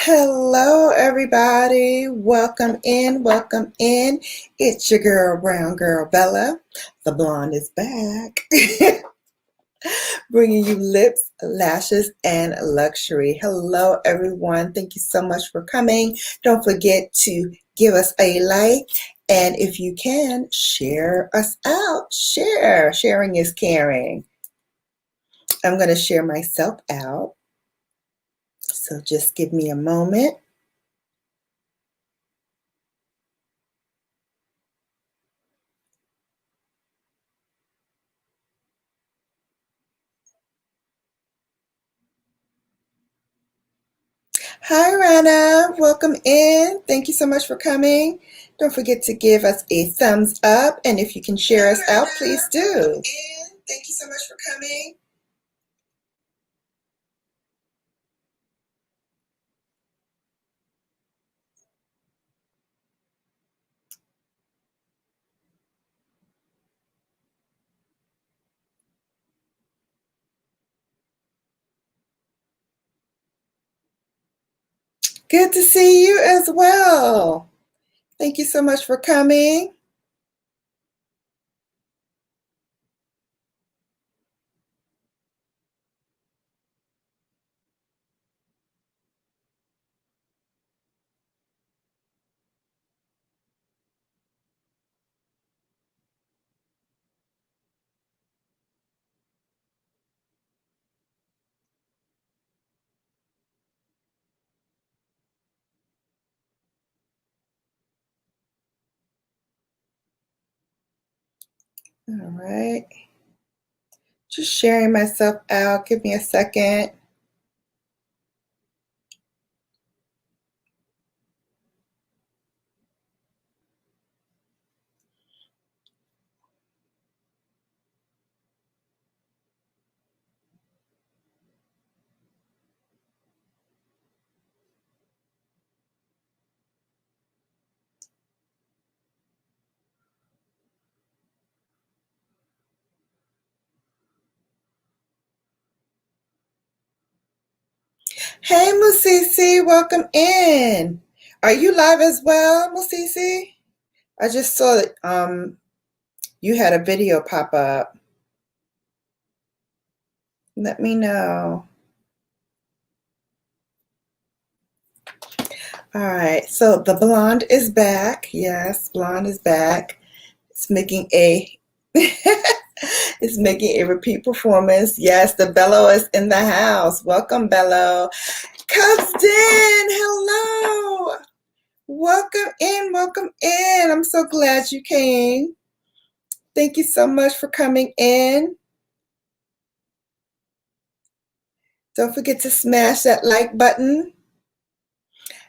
Hello, everybody. Welcome in. Welcome in. It's your girl, Brown Girl Bella. The blonde is back, bringing you lips, lashes, and luxury. Hello, everyone. Thank you so much for coming. Don't forget to give us a like. And if you can, share us out. Share. Sharing is caring. I'm going to share myself out. So just give me a moment. Hi, Rana. Welcome in. Thank you so much for coming. Don't forget to give us a thumbs up. And if you can share us out, please do. Thank you so much for coming. Good to see you as well. Thank you so much for coming. All right. Just sharing myself out. Give me a second. Hey, Musisi. Welcome in. Are you live as well, Musisi? I just saw that you had a video pop up. Let me know. All right, so the blonde is back. Yes, blonde is back. It's making a it's making a repeat performance. Yes, the Bello is in the house. Welcome, Bello. Cubs Den, hello. Welcome in, welcome in. I'm so glad you came. Thank you so much for coming in. Don't forget to smash that like button.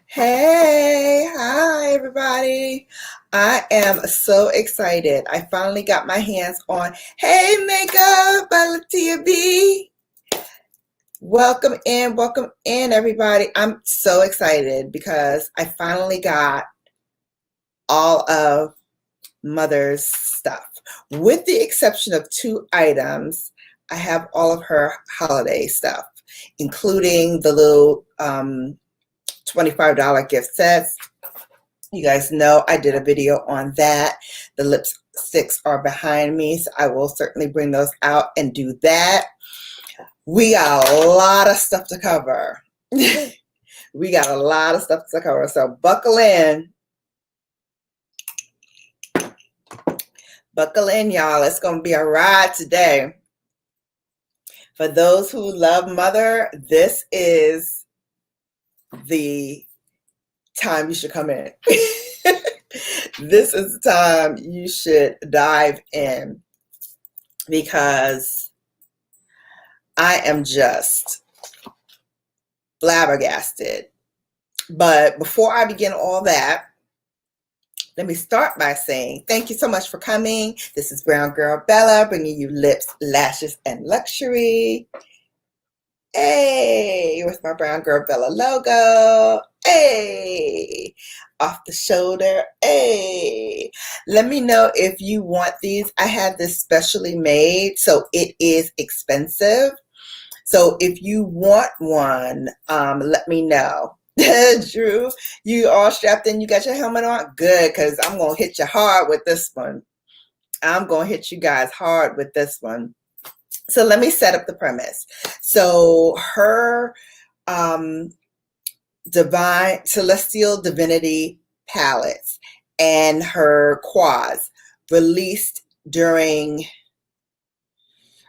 Hey, hi everybody. I am so excited. I finally got my hands on Hey Makeup by Latia B. Welcome in everybody. I'm so excited because I finally got all of Mother's stuff. With the exception of 2 items, I have all of her holiday stuff, including the little $25 gift sets. You guys know I did a video on that. The lipsticks are behind me, so I will certainly bring those out and do that. We got a lot of stuff to cover. We got a lot of stuff to cover, so buckle in. Buckle in, y'all. It's going to be a ride today. For those who love Mother, this is the time you should come in. This is the time you should dive in because I am just flabbergasted. But before I begin all that, let me start by saying thank you so much for coming. This is Brown Girl Bella bringing you lips, lashes, and luxury. Hey, with my Brown Girl Bella logo. Hey, off the shoulder. Hey, let me know if you want these. I have this specially made, so it is expensive. So if you want one, let me know. Drew, you all strapped in? You got your helmet on? Good, because I'm going to hit you hard with this one. I'm going to hit you guys hard with this one. So let me set up the premise. So her divine celestial divinity palettes and her quads released during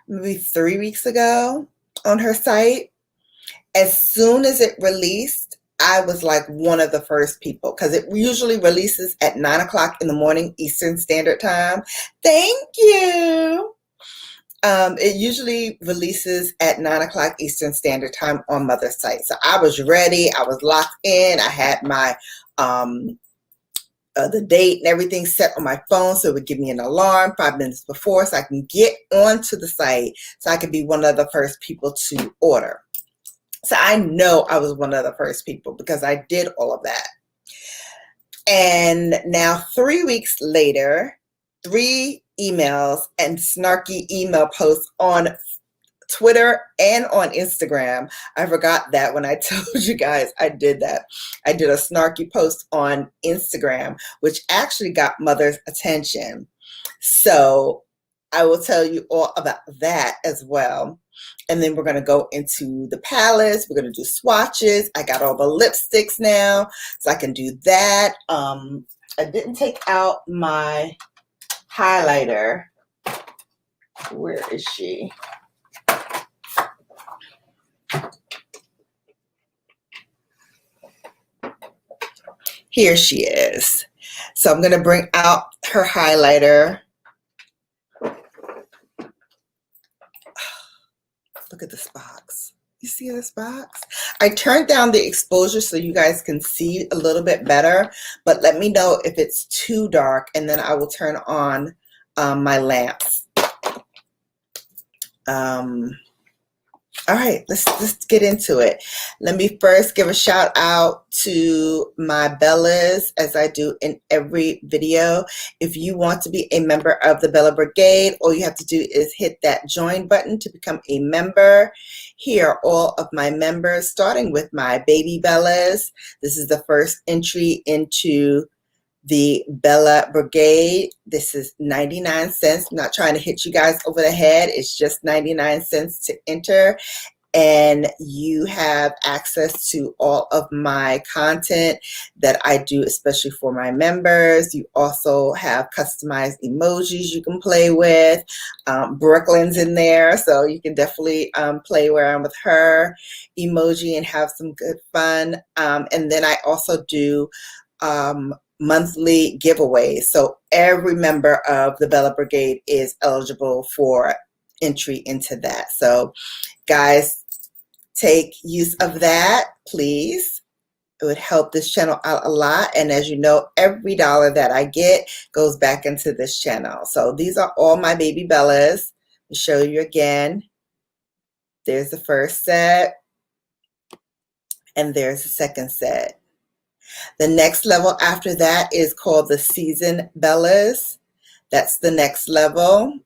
maybe 3 weeks ago on her site. As soon as it released, I was like one of the first people, because it usually releases at 9 o'clock in the morning Eastern Standard Time. Thank you. It usually releases at 9 o'clock Eastern Standard Time on Mother's site. So I was ready. I was locked in. I had my the date and everything set on my phone, so it would give me an alarm 5 minutes before, so I can get onto the site, so I could be one of the first people to order. So I know I was one of the first people because I did all of that. And now 3 weeks later, 3 emails and snarky email posts on Twitter and on Instagram. I forgot that when I told you guys I did that. I did a snarky post on Instagram, which actually got Mother's attention. So I will tell you all about that as well. And then we're going to go into the palettes. We're going to do swatches. I got all the lipsticks now, so I can do that. I didn't take out my highlighter. Where is she? Here she is. So I'm going to bring out her highlighter. Look at this box. You see this box? I turned down the exposure so you guys can see a little bit better, but let me know if it's too dark, and then I will turn on my lamps. All right, let's get into it. Let me first give a shout out to my Bellas, as I do in every video. If you want to be a member of the Bella Brigade, all you have to do is hit that join button to become a member. Here are all of my members, starting with my baby Bellas. This is the first entry into the Bella Brigade. This is 99 cents. I'm not trying to hit you guys over the head. It's just 99 cents to enter. And you have access to all of my content that I do, especially for my members. You also have customized emojis you can play with. Brooklyn's in there, so you can definitely play around with her emoji and have some good fun. And then I also do monthly giveaways. So every member of the Bella Brigade is eligible for entry into that. So guys, take use of that, please. It would help this channel out a lot. And as you know, every dollar that I get goes back into this channel. So these are all my baby Bellas. I'll show you again. There's the first set, and there's the second set. The next level after that is called the Season Bellas. That's the next level.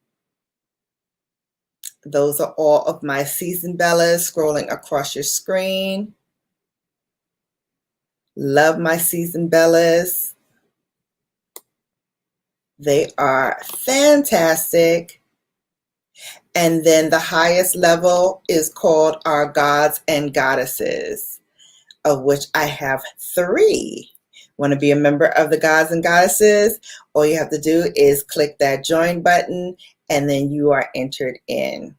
Those are all of my Season Bellas scrolling across your screen. Love my Season Bellas. They are fantastic. And then the highest level is called our Gods and Goddesses, of which I have 3. Want to be a member of the Gods and Goddesses? All you have to do is click that join button, and then you are entered in.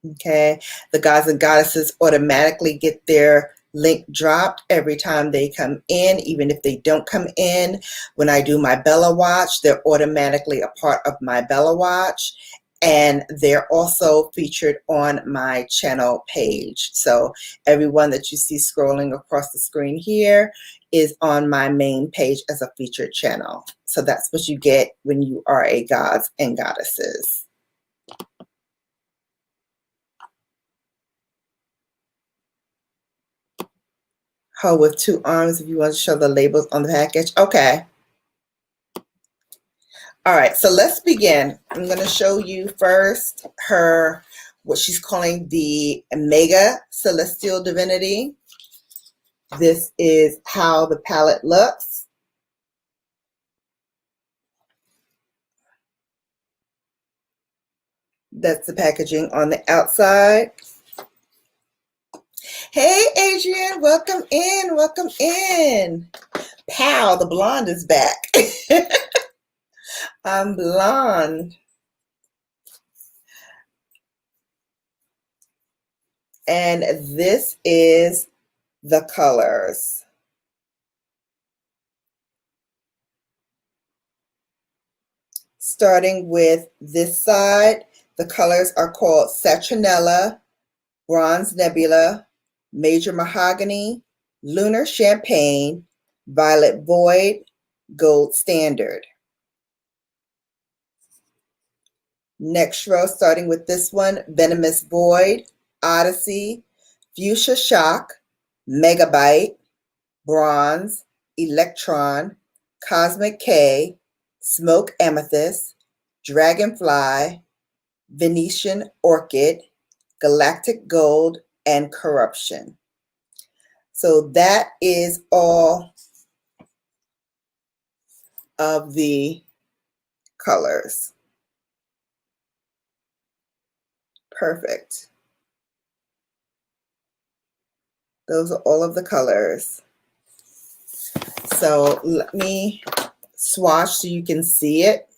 Okay, the Gods and Goddesses automatically get their link dropped every time they come in, even if they don't come in. When I do my Bella Watch, they're automatically a part of my Bella Watch. And they're also featured on my channel page. So everyone that you see scrolling across the screen here is on my main page as a featured channel. So that's what you get when you are a Gods and Goddesses. Hoe with 2 arms, if you want to show the labels on the package. Okay. All right, so let's begin. I'm going to show you first her, what she's calling the Mega Celestial Divinity. This is how the palette looks. That's the packaging on the outside. Hey, Adrian, welcome in, welcome in. Pow, the blonde is back. I'm blonde. And this is the colors. Starting with this side, the colors are called Citronella, Bronze Nebula, Major Mahogany, Lunar Champagne, Violet Void, Gold Standard. Next row, starting with this one, Venomous Void, Odyssey, Fuchsia Shock, Megabyte, Bronze, Electron, Cosmic K, Smoke Amethyst, Dragonfly, Venetian Orchid, Galactic Gold, and Corruption. So that is all of the colors. Perfect. Those are all of the colors. So let me swatch so you can see it.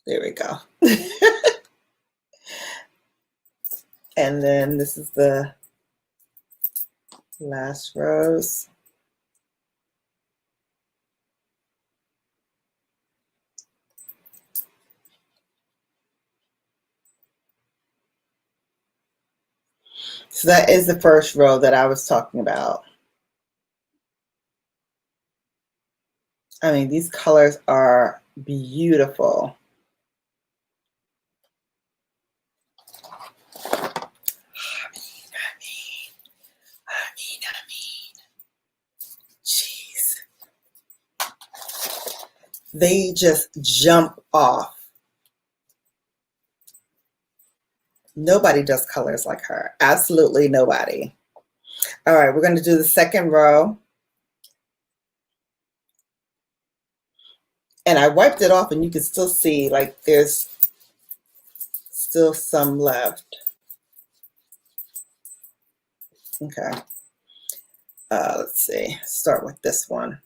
There we go. And then this is the last rose. So that is the first row that I was talking about. I mean, these colors are beautiful. Jeez. They just jump off. Nobody does colors like her. Absolutely nobody. All right, we're going to do the second row. And I wiped it off and you can still see like there's still some left. Okay. Let's see. Start with this one.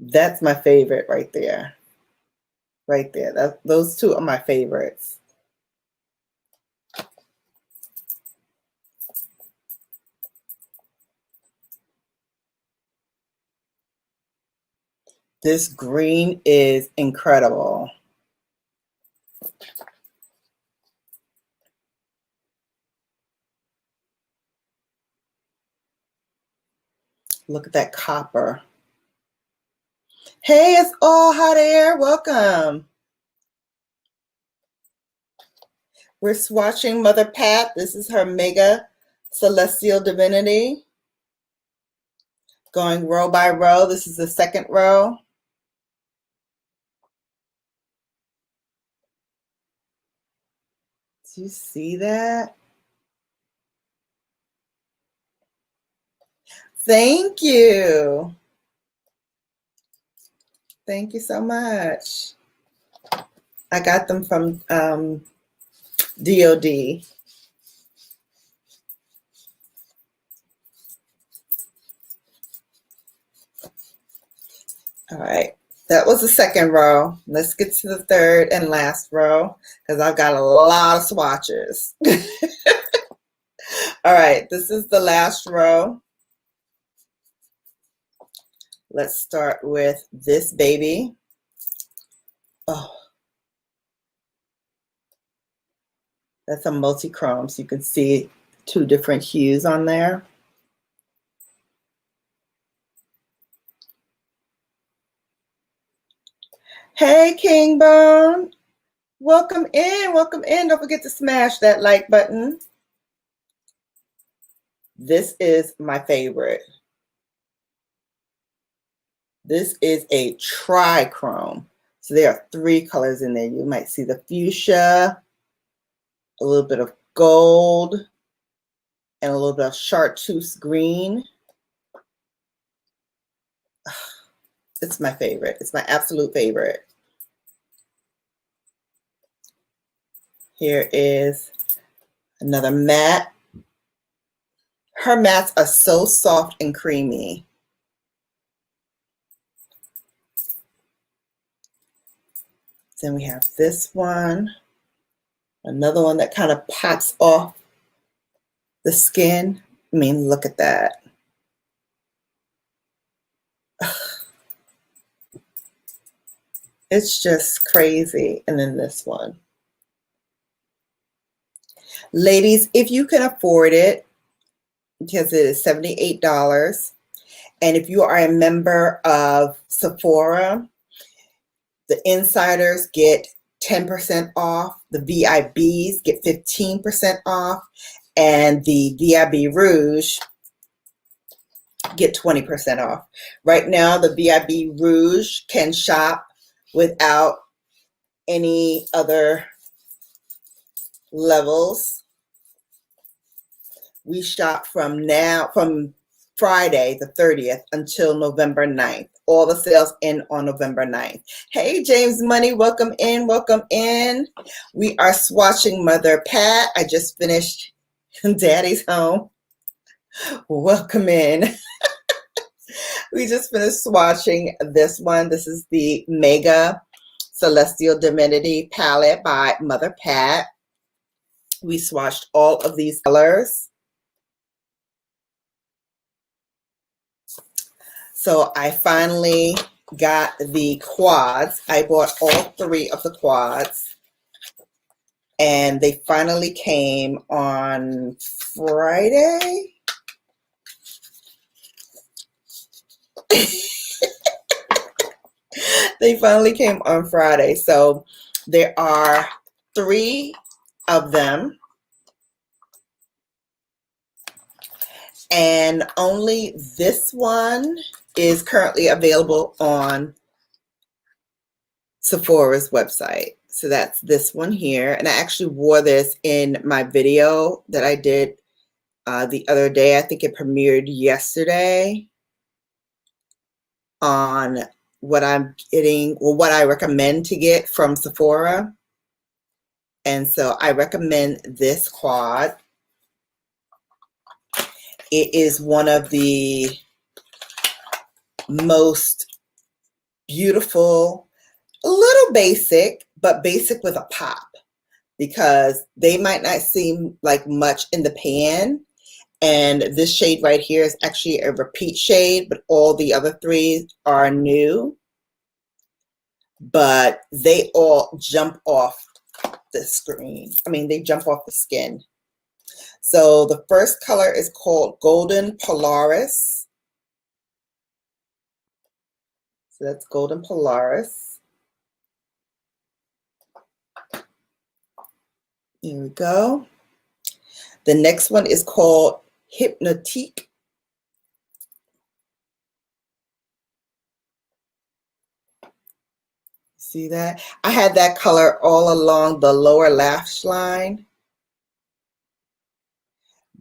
That's my favorite right there. Right there. Those two are my favorites. This green is incredible. Look at that copper. Hey, it's all hot air. Welcome. We're swatching Mother Pat. This is her Mega Celestial Divinity. Going row by row. This is the second row. Do you see that? Thank you. Thank you so much. I got them from DOD. All right, that was the second row. Let's get to the third and last row because I've got a lot of swatches. All right, this is the last row. Let's start with this baby. Oh, that's a multi-chrome, so you can see two different hues on there. Hey, King Bone. Welcome in. Welcome in. Don't forget to smash that like button. This is my favorite. This is a trichrome. So there are three colors in there. You might see the fuchsia, a little bit of gold, and a little bit of chartreuse green. It's my favorite. It's my absolute favorite. Here is another matte. Her mattes are so soft and creamy. Then we have this one, another one that kind of pops off the skin. I mean, look at that. It's just crazy. And then this one. Ladies, if you can afford it, because it is $78, and if you are a member of Sephora, the insiders get 10% off, the VIBs get 15% off, and the VIB Rouge get 20% off. Right now, the VIB Rouge can shop without any other levels. We shop from Friday the 30th until November 9th. All the sales end on November 9th. Hey, James Money, welcome in, welcome in. We are swatching Mother Pat. I just finished Daddy's Home. Welcome in. We just finished swatching this one. This is the Mega Celestial Divinity palette by Mother Pat. We swatched all of these colors. So I finally got the quads. I bought all three of the quads, and they finally came on Friday. They finally came on Friday. So there are three of them, and only this one is currently available on Sephora's website. So that's this one here. And I actually wore this in my video that I did the other day. I think it premiered yesterday on what I'm getting, or what I recommend to get from Sephora. And so I recommend this quad. It is one of the most beautiful, a little basic, but basic with a pop, because they might not seem like much in the pan. And this shade right here is actually a repeat shade, but all the other three are new. But they all jump off the screen. I mean, they jump off the skin. So the first color is called Golden Polaris. So that's Golden Polaris. Here we go. The next one is called Hypnotique. See that? I had that color all along the lower lash line.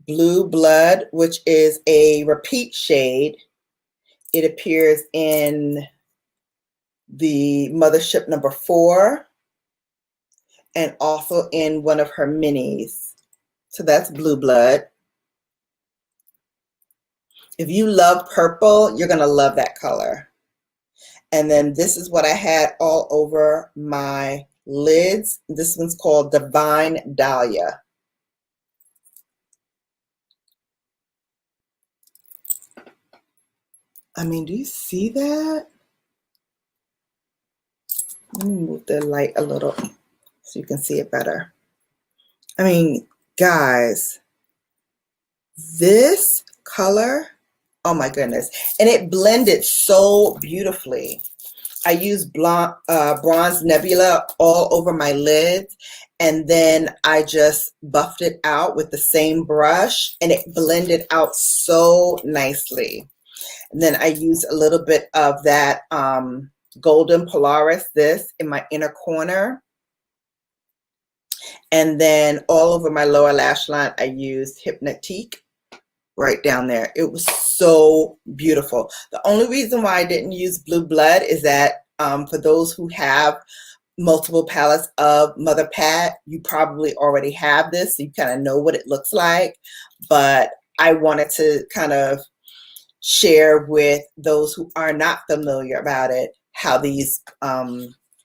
Blue Blood, which is a repeat shade. It appears in the Mothership number 4 and also in one of her minis. So that's Blue Blood. If you love purple, you're going to love that color. And then this is what I had all over my lids. This one's called Divine Dahlia. I mean, do you see that? Let me move the light a little so you can see it better. I mean, guys, this color, oh my goodness. And it blended so beautifully. I used Bronze Nebula all over my lids, and then I just buffed it out with the same brush, and it blended out so nicely. And then I used a little bit of that Golden Polaris, this in my inner corner. And then all over my lower lash line, I used Hypnotique right down there. It was so beautiful. The only reason why I didn't use Blue Blood is that for those who have multiple palettes of Mother Pat, you probably already have this, so you kind of know what it looks like. But I wanted to kind of share with those who are not familiar about it how these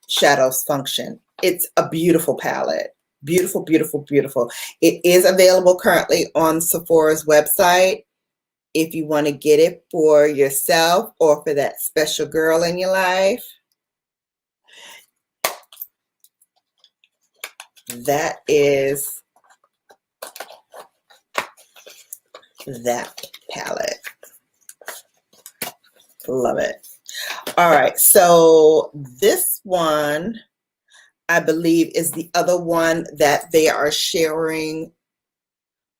shadows function. It's a beautiful palette. Beautiful, beautiful, beautiful. It is available currently on Sephora's website if you want to get it for yourself or for that special girl in your life. That is that palette. Love it. All right, so this one, I believe, is the other one that they are sharing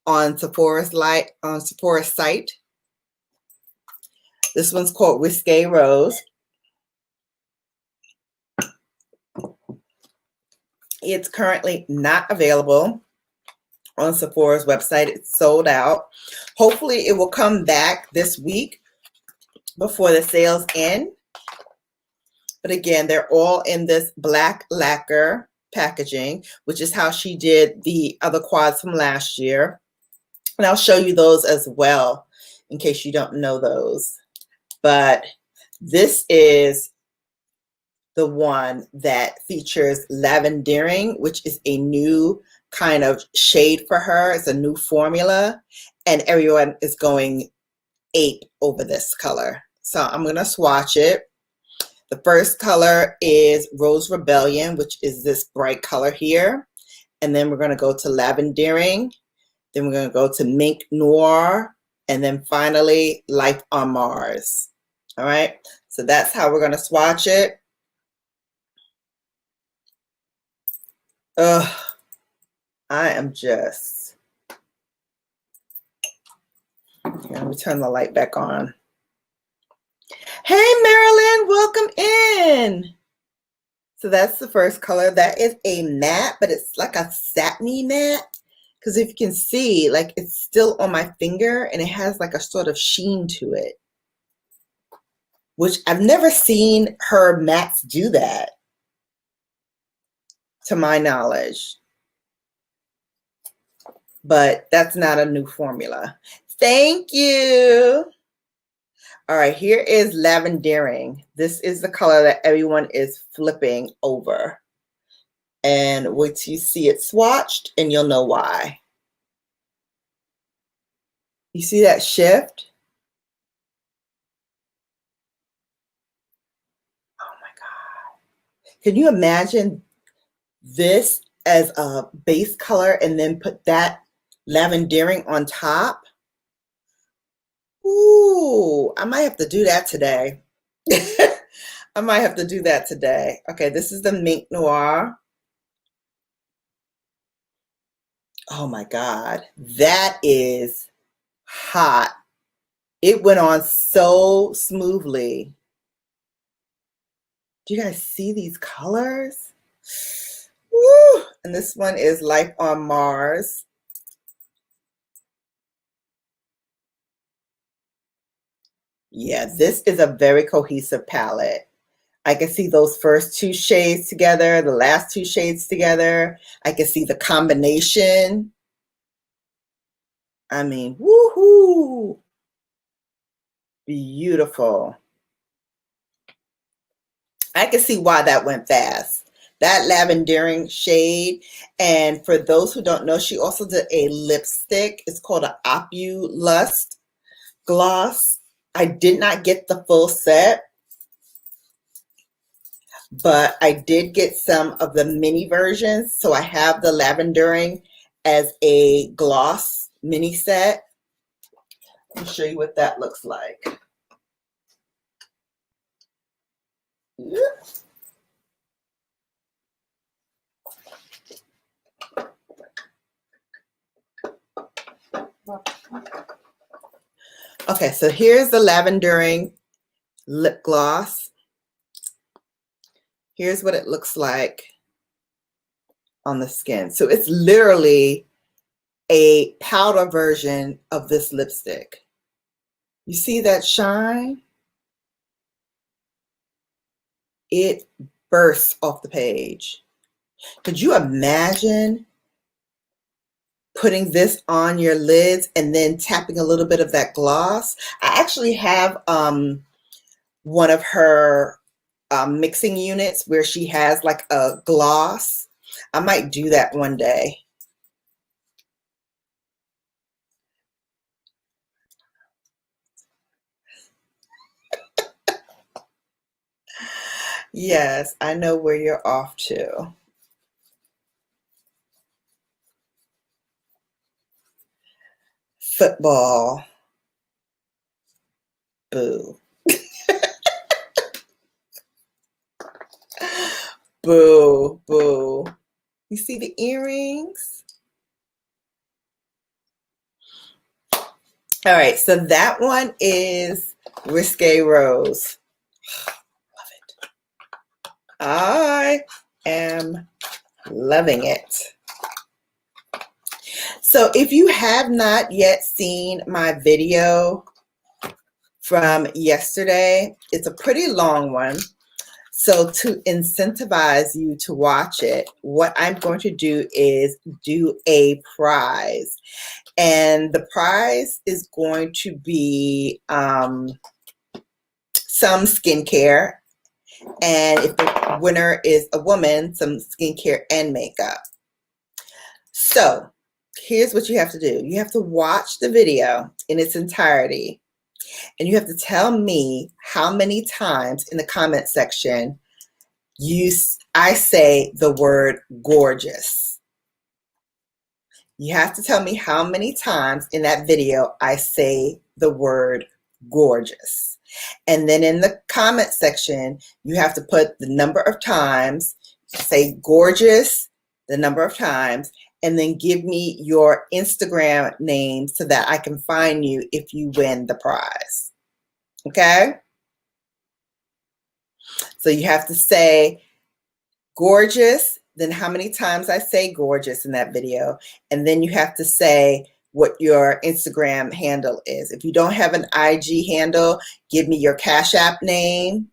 on Sephora's site. This one's called Risque Rose. It's currently not available on Sephora's website. It's sold out. Hopefully it will come back this week before the sales end. But again, they're all in this black lacquer packaging, which is how she did the other quads from last year. And I'll show you those as well in case you don't know those. But this is the one that features lavendering, which is a new kind of shade for her. It's a new formula, and everyone is going ape over this color. So I'm going to swatch it. The first color is Rose Rebellion, which is this bright color here. And then we're going to go to Lavendering. Then we're going to go to Mink Noir. And then finally, Life on Mars. All right. So that's how we're going to swatch it. Ugh. I am just... Let me turn the light back on. Hey, Marilyn, welcome in. So that's the first color. That is a matte, but it's like a satiny matte. Because if you can see, like, it's still on my finger and it has like a sort of sheen to it, which I've never seen her mattes do that, to my knowledge. But that's not a new formula. Thank you. All right, here is Lavendering. This is the color that everyone is flipping over. And wait till you see it swatched and you'll know why. You see that shift? Oh my God. Can you imagine this as a base color and then put that Lavendering on top? Ooh, I might have to do that today. I might have to do that today. Okay, this is the Mink Noir. Oh my God, that is hot. It went on so smoothly. Do you guys see these colors? Woo! And this one is Life on Mars. Yeah, this is a very cohesive palette. I can see those first two shades together, the last two shades together. I can see the combination. I mean, woohoo! Beautiful. I can see why that went fast. That lavendering shade. And for those who don't know, she also did a lipstick. It's called an Opulust gloss. I did not get the full set, but I did get some of the mini versions. So I have the lavendering as a gloss mini set. Let me show you what that looks like. Okay, so here's the lavendering lip gloss. Here's what it looks like on the skin. So it's literally a powder version of this lipstick. You see that shine? It bursts off the page. Could you imagine putting this on your lids and then tapping a little bit of that gloss? I actually have one of her mixing units where she has like a gloss. I might do that one day. Yes, I know where you're off to. Football. Boo. Boo, boo. You see the earrings? All right, so that one is Risque Rose. Love it. I am loving it. So if you have not yet seen my video from yesterday, it's a pretty long one. So to incentivize you to watch it, what I'm going to do is do a prize. And the prize is going to be some skincare. And if the winner is a woman, some skincare and makeup. So here's what you have to do. You have to watch the video in its entirety. And you have to tell me how many times in the comment section I say the word gorgeous. You have to tell me how many times in that video I say the word gorgeous. And then in the comment section, you have to put the number of times, say gorgeous, the number of times, and then give me your Instagram name so that I can find you if you win the prize. Okay? So you have to say gorgeous, then how many times I say gorgeous in that video, and then you have to say what your Instagram handle is. If you don't have an IG handle, give me your Cash App name,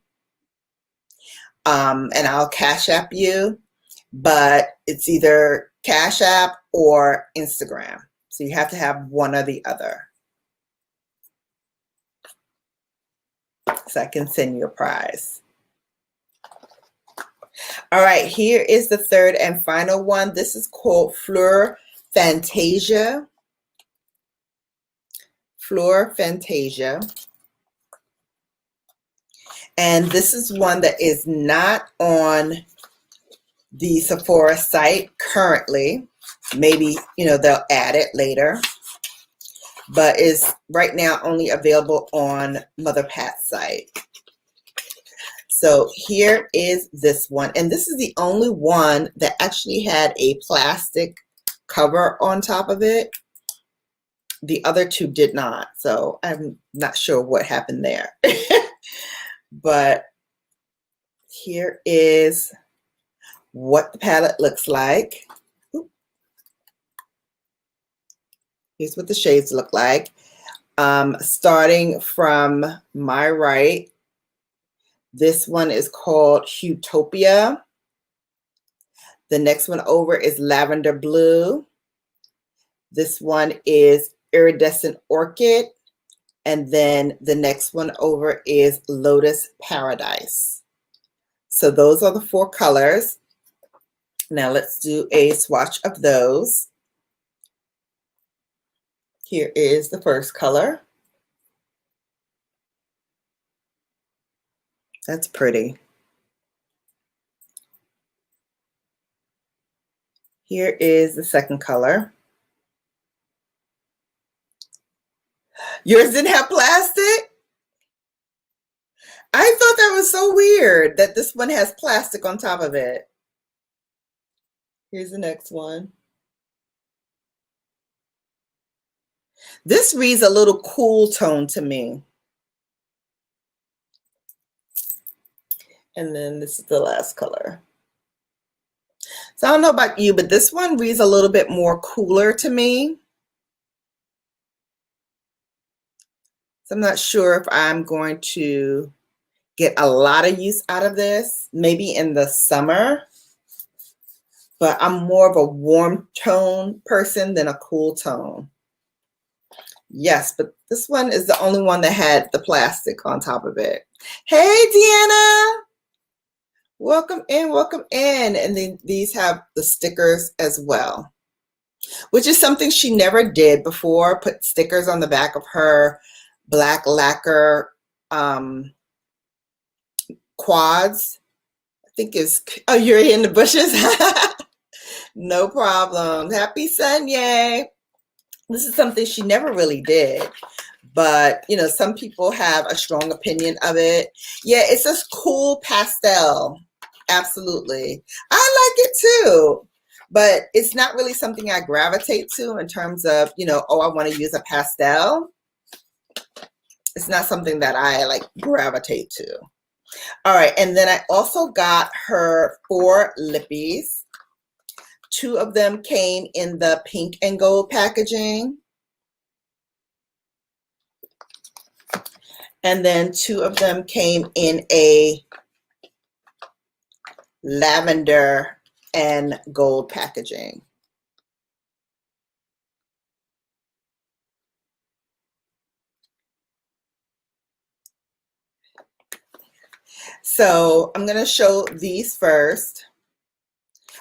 and I'll Cash App you, but it's either Cash App or Instagram. So you have to have one or the other. So I can send you a prize. All right, here is the third and final one. This is called Fleur Fantasia. Fleur Fantasia. And this is one that is not on the Sephora site currently. Maybe, they'll add it later. But is right now only available on Mother Pat's site. So here is this one. And this is the only one that actually had a plastic cover on top of it. The other two did not. So I'm not sure what happened there. But here is what the palette looks like. Here's what the shades look like. Starting from my right, this one is called Utopia. The next one over is Lavender Blue. This one is Iridescent Orchid. And then the next one over is Lotus Paradise. So those are the 4 colors. Now let's do a swatch of those. Here is the first color. That's pretty. Here is the second color. Yours didn't have plastic? I thought that was so weird that this one has plastic on top of it. Here's the next one. This reads a little cool tone to me. And then this is the last color. So I don't know about you, but this one reads a little bit more cooler to me. So I'm not sure if I'm going to get a lot of use out of this, maybe in the summer, but I'm more of a warm tone person than a cool tone. Yes, but this one is the only one that had the plastic on top of it. Hey, Deanna. Welcome in, welcome in. And then these have the stickers as well, which is something she never did before, put stickers on the back of her black lacquer quads. I think it's, oh, you're in the bushes? No problem. Happy SunYAY. This is something she never really did, but you know, some people have a strong opinion of it. Yeah, it's a cool pastel. Absolutely. I like it too, but it's not really something I gravitate to in terms of, you know, oh, I want to use a pastel. It's not something that I like gravitate to. All right, and then I also got her 4 lippies. 2 of them came in the pink and gold packaging. And then 2 of them came in a lavender and gold packaging. So I'm going to show these first.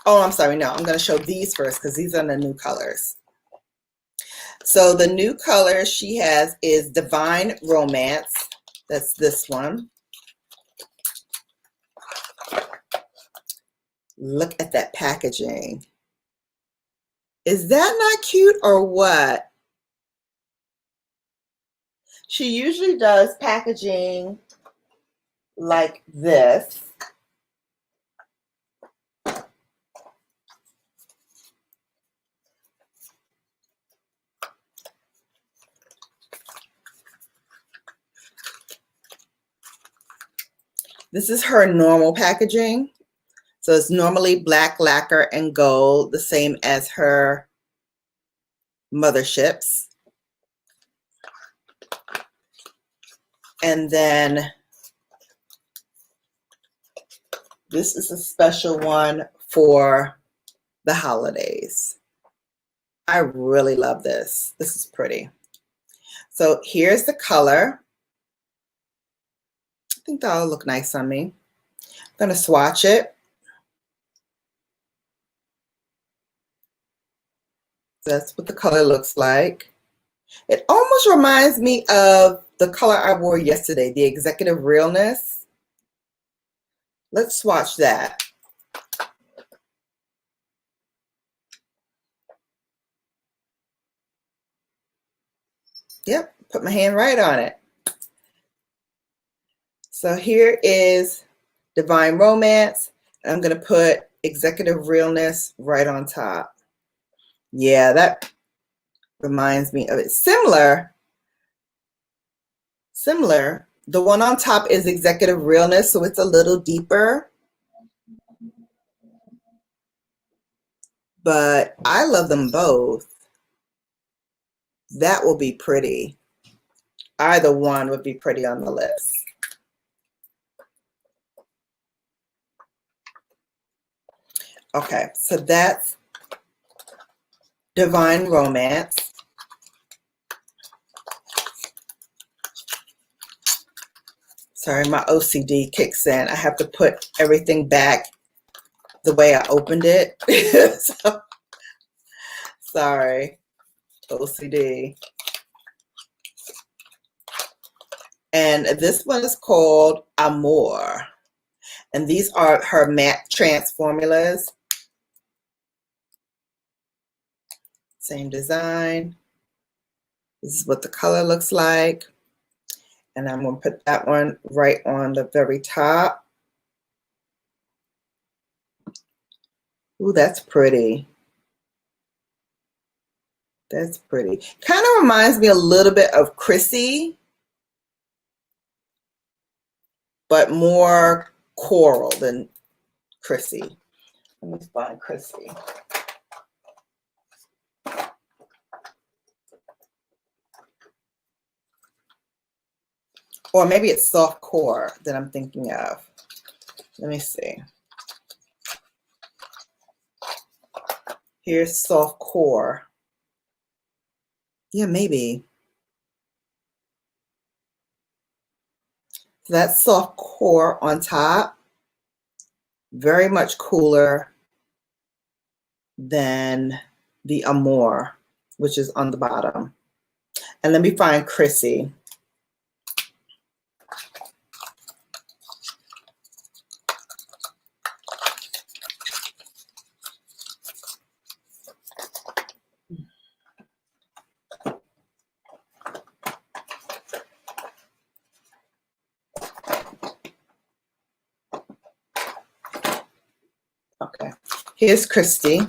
Oh, I'm sorry. No, I'm going to show these first because these are the new colors. So the new color she has is Divine Romance. That's this one. Look at that packaging. Is that not cute or what? She usually does packaging like this. This is her normal packaging. So it's normally black lacquer and gold, the same as her motherships. And then this is a special one for the holidays. I really love this. This is pretty. So here's the color. I think that'll look nice on me. I'm going to swatch it. That's what the color looks like. It almost reminds me of the color I wore yesterday, the Executive Realness. Let's swatch that. Yep, put my hand right on it. So here is Divine Romance. I'm going to put Executive Realness right on top. Yeah, that reminds me of it. Similar. The one on top is Executive Realness, so it's a little deeper. But I love them both. That will be pretty. Either one would be pretty on the lips. Okay, so that's Divine Romance. Sorry, my OCD kicks in. I have to put everything back the way I opened it. So, sorry, OCD. And this one is called Amor. And these are her matte trance formulas. Same design. This is what the color looks like. And I'm going to put that one right on the very top. Ooh, that's pretty. That's pretty. Kind of reminds me a little bit of Chrissy, but more coral than Chrissy. Let me find Chrissy. Or maybe it's soft core that I'm thinking of. Let me see. Here's soft core. Yeah, maybe. So that's soft core on top. Very much cooler than the Amor, which is on the bottom. And let me find Chrissy. Okay, here's Christy.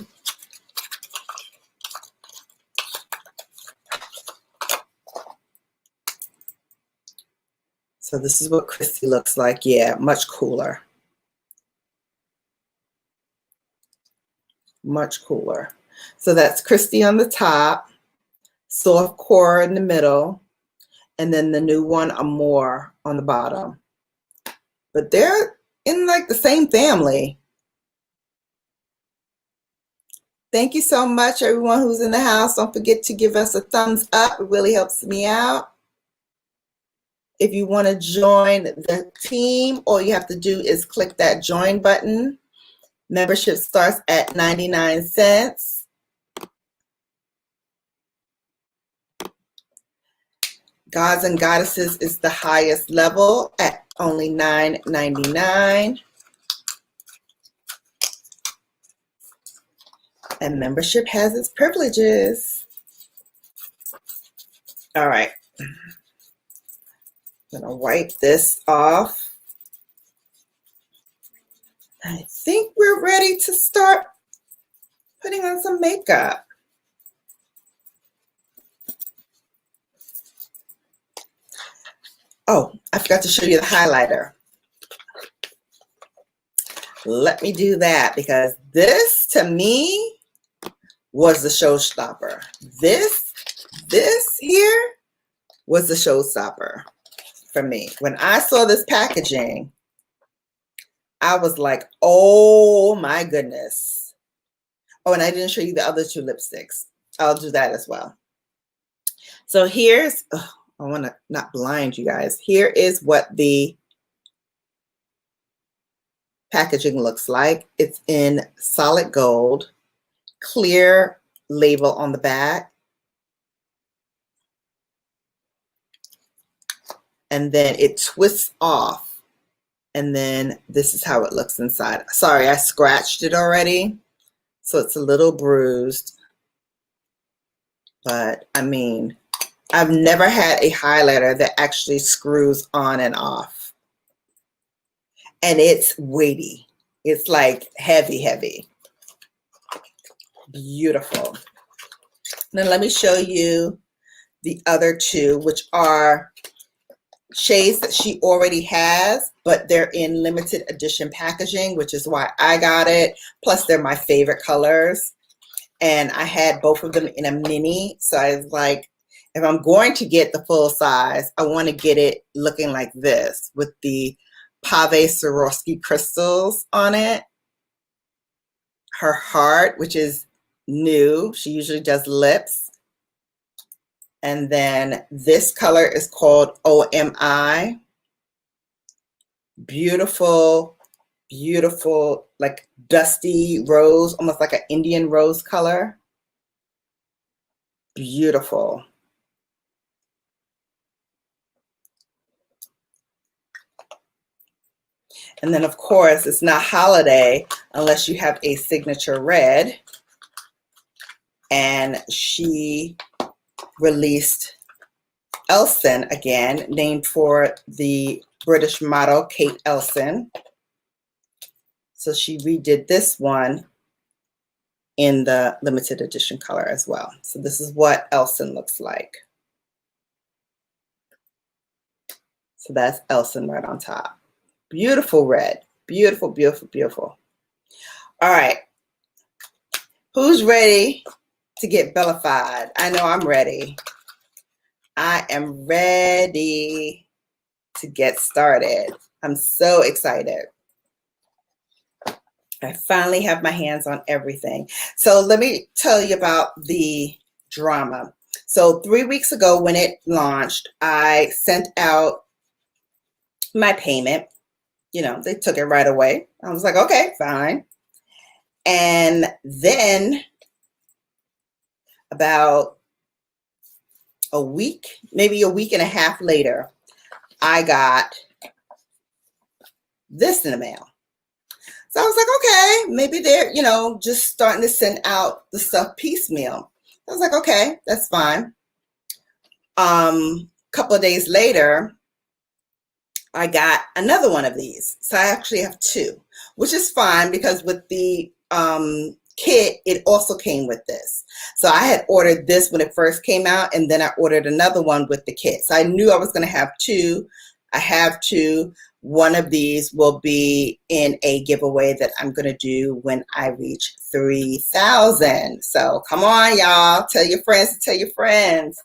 So this is what Christy looks like. Yeah, much cooler. Much cooler. So that's Christy on the top, soft core in the middle, and then the new one, Amor, on the bottom. But they're in like the same family. Thank you so much, everyone who's in the house. Don't forget to give us a thumbs up. It really helps me out. If you want to join the team, all you have to do is click that join button. Membership starts at 99 cents. Gods and Goddesses is the highest level at only $9.99. And membership has its privileges. All right. I'm going to wipe this off. I think we're ready to start putting on some makeup. Oh, I forgot to show you the highlighter. Let me do that because this, to me, was the showstopper. This here was the showstopper for me. When I saw this packaging, I was like, oh my goodness. Oh, and I didn't show you the other two lipsticks. I'll do that as well. So here's, oh, I want to not blind you guys. Here is what the packaging looks like. It's in solid gold, clear label on the back. And then it twists off. And then this is how it looks inside. Sorry, I scratched it already. So it's a little bruised. But I mean, I've never had a highlighter that actually screws on and off. And it's weighty. It's like heavy, heavy. Beautiful. Then let me show you the other two, which are shades that she already has, but they're in limited edition packaging, which is why I got it. Plus, they're my favorite colors. And I had both of them in a mini. So I was like, if I'm going to get the full size, I want to get it looking like this with the Pave Swarovski crystals on it. Her heart, which is new. She usually does lips. And then this color is called OMI. Beautiful, beautiful, like dusty rose, almost like an Indian rose color. Beautiful. And then, of course, it's not holiday unless you have a signature red. And she released Elson again, named for the British model Kate Elson. So she redid this one in the limited edition color as well. So this is what Elson looks like. So that's Elson right on top. Beautiful red. Beautiful, beautiful, beautiful. All right. Who's ready to get bellified? I know I'm ready. I am ready to get started. I'm so excited. I finally have my hands on everything. So let me tell you about the drama. So 3 weeks ago when it launched, I sent out my payment. You know, they took it right away. I was like, okay, fine. And then about a week, maybe a week and a half later, I got this in the mail. So I was like, okay, maybe they're, you know, just starting to send out the stuff piecemeal. I was like, okay, that's fine. Couple of days later, I got another one of these. So I actually have two, which is fine because with the kit, it also came with this. So I had ordered this when it first came out, and then I ordered another one with the kit. So I knew I was going to have two. I have two. One of these will be in a giveaway that I'm going to do when I reach 3,000. So come on, y'all. Tell your friends to tell your friends.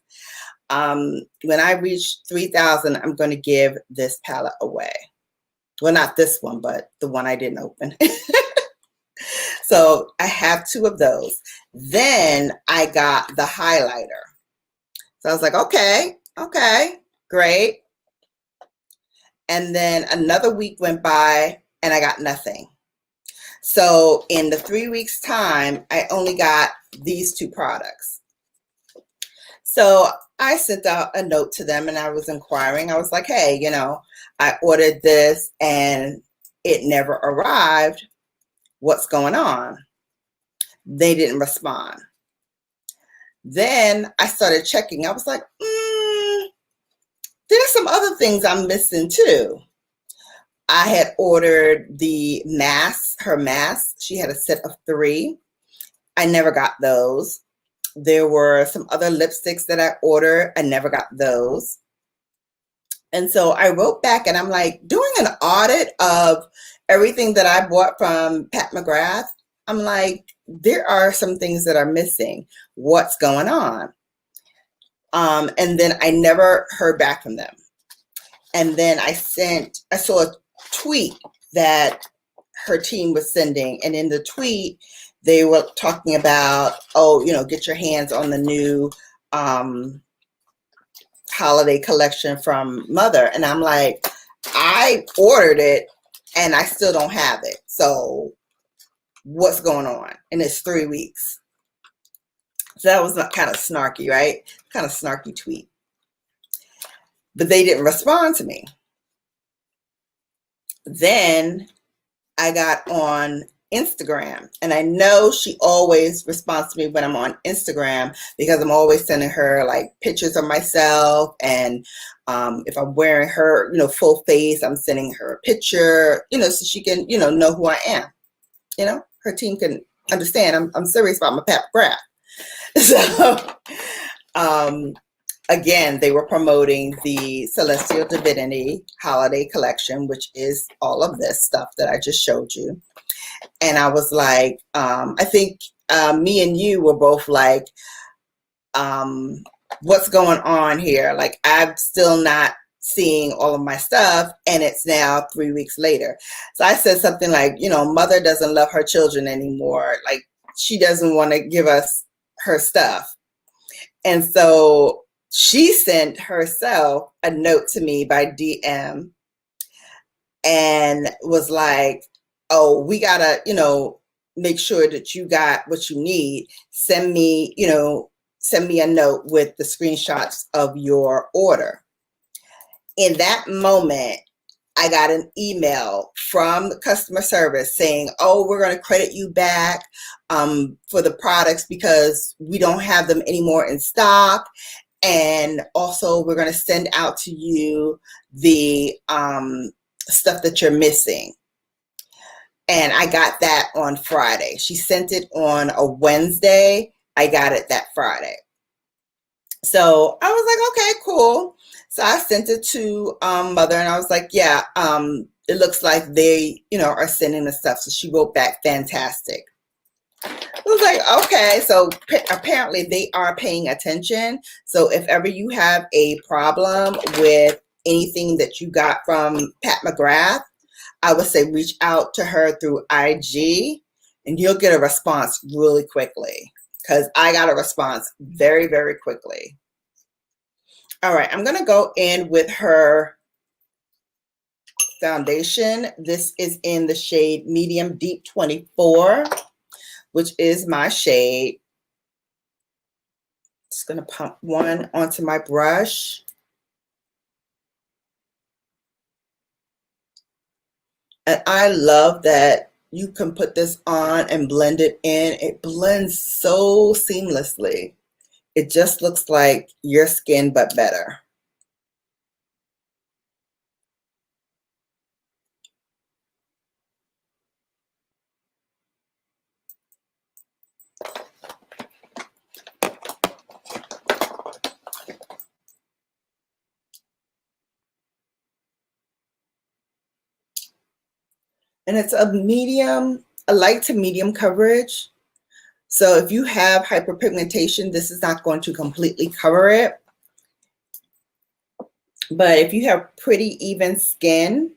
When I reach 3,000, I'm going to give this palette away. Well, not this one, but the one I didn't open. So I have two of those. Then I got the highlighter. So I was like, okay, great. And then another week went by and I got nothing. So in the 3 weeks time, I only got these two products. So I sent out a note to them and I was inquiring. I was like, hey, you know, I ordered this and it never arrived. What's going on? They didn't respond. Then I started checking. I was like, there's some other things I'm missing too. I had ordered the masks, her masks. She had a set of 3. I never got those. There were some other lipsticks that I ordered. I never got those. And so I wrote back and I'm like, doing an audit of everything that I bought from McGrath, I'm like, there are some things that are missing. What's going on? And then I never heard back from them. And then I saw a tweet that her team was sending. And in the tweet, they were talking about, oh, you know, get your hands on the new holiday collection from Mother. And I'm like, I ordered it and I still don't have it. So what's going on? And it's 3 weeks. So that was kind of snarky, right? Kind of snarky tweet. But they didn't respond to me. Then I got on Instagram, and I know she always responds to me when I'm on Instagram because I'm always sending her like pictures of myself, and if I'm wearing her, you know, full face, I'm sending her a picture, you know, so she can, you know who I am. You know, her team can understand I'm serious about my Pat McGrath. So again, they were promoting the Celestial Divinity holiday collection, which is all of this stuff that I just showed you. And I was like, I think me and you were both like, what's going on here? Like, I'm still not seeing all of my stuff, and it's now 3 weeks later. So I said something like, you know, Mother doesn't love her children anymore. Like, she doesn't want to give us her stuff. And so she sent herself a note to me by DM and was like, oh, we gotta, make sure that you got what you need. Send me, send me a note with the screenshots of your order. In that moment, I got an email from the customer service saying, oh, we're going to credit you back for the products because we don't have them anymore in stock. And also, we're going to send out to you the stuff that you're missing. And I got that on Friday. She sent it on a Wednesday. I got it that Friday. So I was like, okay, cool. So I sent it to mother, and I was like, yeah, it looks like they, are sending the stuff. So she wrote back, fantastic. I was like, okay, so apparently they are paying attention. So if ever you have a problem with anything that you got from Pat McGrath, I would say reach out to her through IG, and you'll get a response really quickly, because I got a response very, very quickly. All right, I'm going to go in with her foundation. This is in the shade Medium Deep 24, which is my shade. Just going to pump one onto my brush. And I love that you can put this on and blend it in. It blends so seamlessly. It just looks like your skin, but better. And it's a light to medium coverage. So if you have hyperpigmentation, this is not going to completely cover it. But if you have pretty even skin,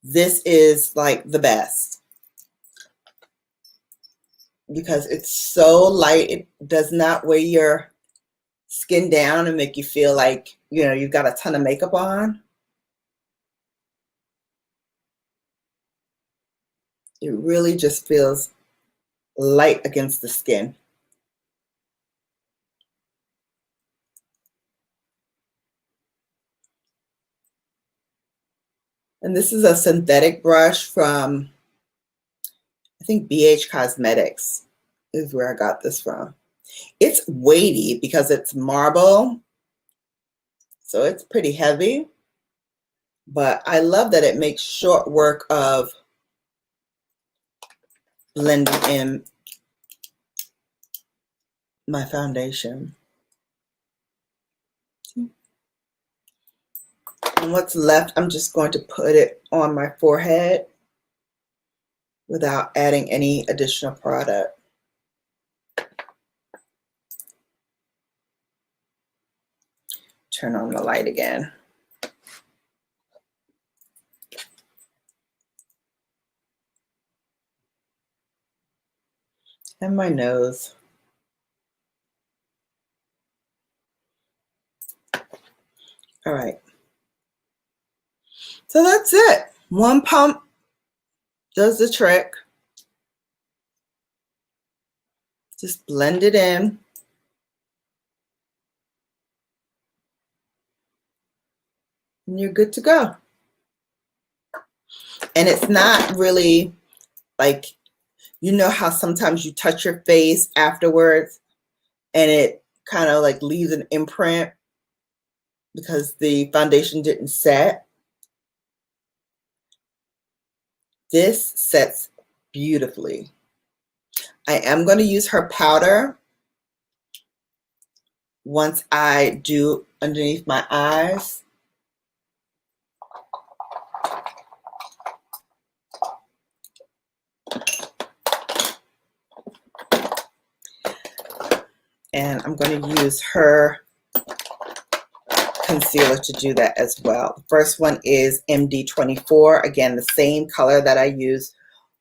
this is like the best, because it's so light. It does not weigh your skin down and make you feel like, you've got a ton of makeup on. It really just feels light against the skin. And this is a synthetic brush from, I think, BH Cosmetics is where I got this from. It's weighty because it's marble, so it's pretty heavy. But I love that it makes short work of blending in my foundation. And what's left, I'm just going to put it on my forehead without adding any additional product. Turn on the light again. And my nose. All right. So that's it. One pump does the trick. Just blend it in. And you're good to go. And it's not really like, how sometimes you touch your face afterwards and it kind of like leaves an imprint because the foundation didn't set. This sets beautifully. I am going to use her powder once I do underneath my eyes. And I'm going to use her concealer to do that as well. The first one is MD24. Again, the same color that I use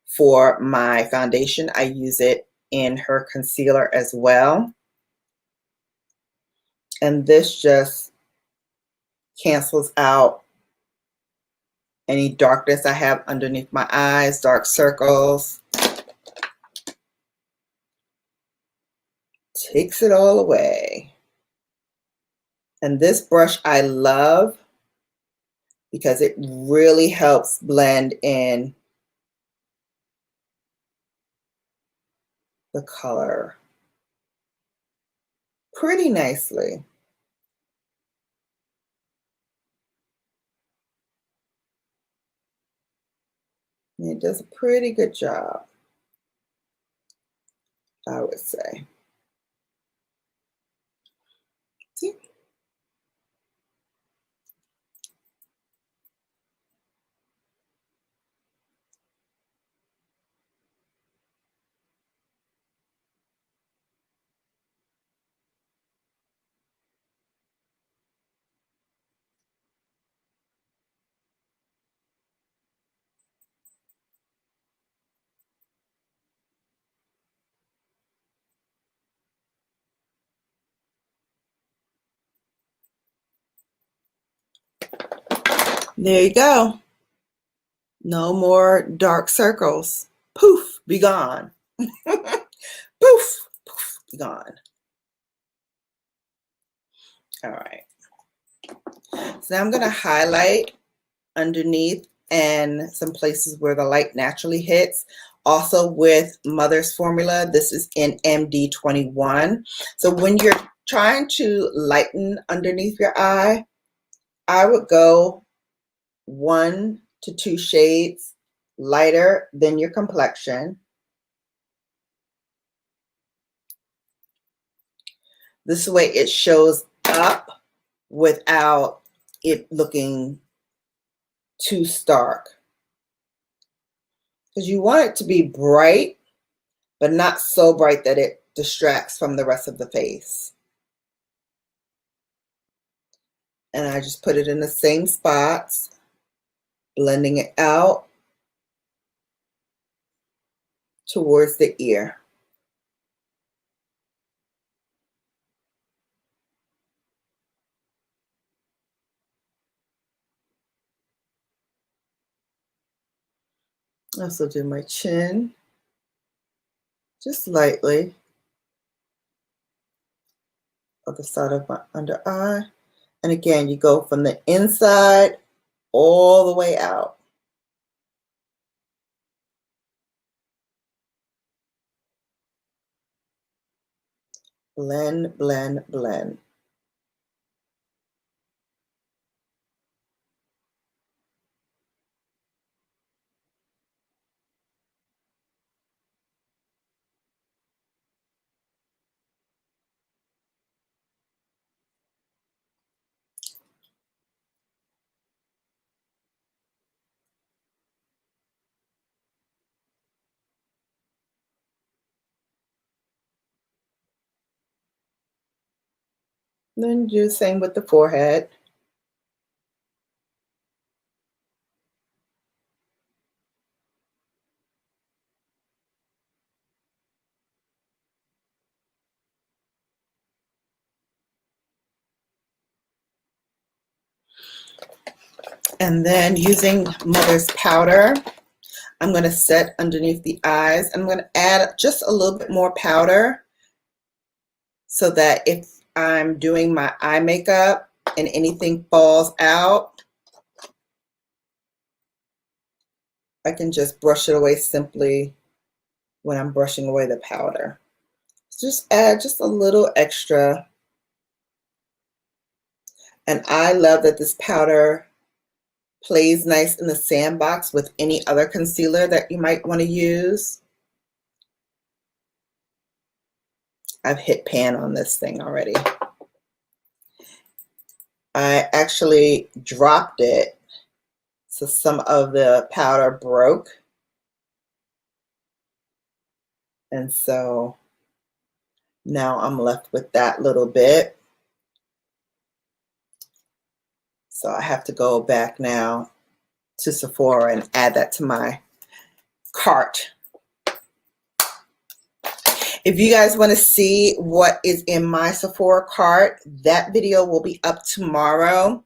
for my foundation. I use it in her concealer as well. And this just cancels out any darkness I have underneath my eyes, dark circles. Takes it all away. And this brush I love because it really helps blend in the color pretty nicely. And it does a pretty good job, I would say. See? There you go. No more dark circles. Poof, be gone. Poof, poof, be gone. All right. So now I'm going to highlight underneath and some places where the light naturally hits. Also with Mother's Formula, this is in MD21. So when you're trying to lighten underneath your eye, I would go 1 to 2 shades lighter than your complexion. This way it shows up without it looking too stark. Because you want it to be bright, but not so bright that it distracts from the rest of the face. And I just put it in the same spots, blending it out towards the ear. I also do my chin, just lightly, other side of my under eye. And again, you go from the inside all the way out. Blend, blend, blend. Then do the same with the forehead. And then using Mother's powder, I'm going to set underneath the eyes. I'm going to add just a little bit more powder so that if I'm doing my eye makeup and anything falls out, I can just brush it away simply when I'm brushing away the powder. Just add just a little extra. And I love that this powder plays nice in the sandbox with any other concealer that you might want to use. I've hit pan on this thing already. I actually dropped it, so some of the powder broke. And so now I'm left with that little bit. So I have to go back now to Sephora and add that to my cart. If you guys want to see what is in my Sephora cart, that video will be up tomorrow.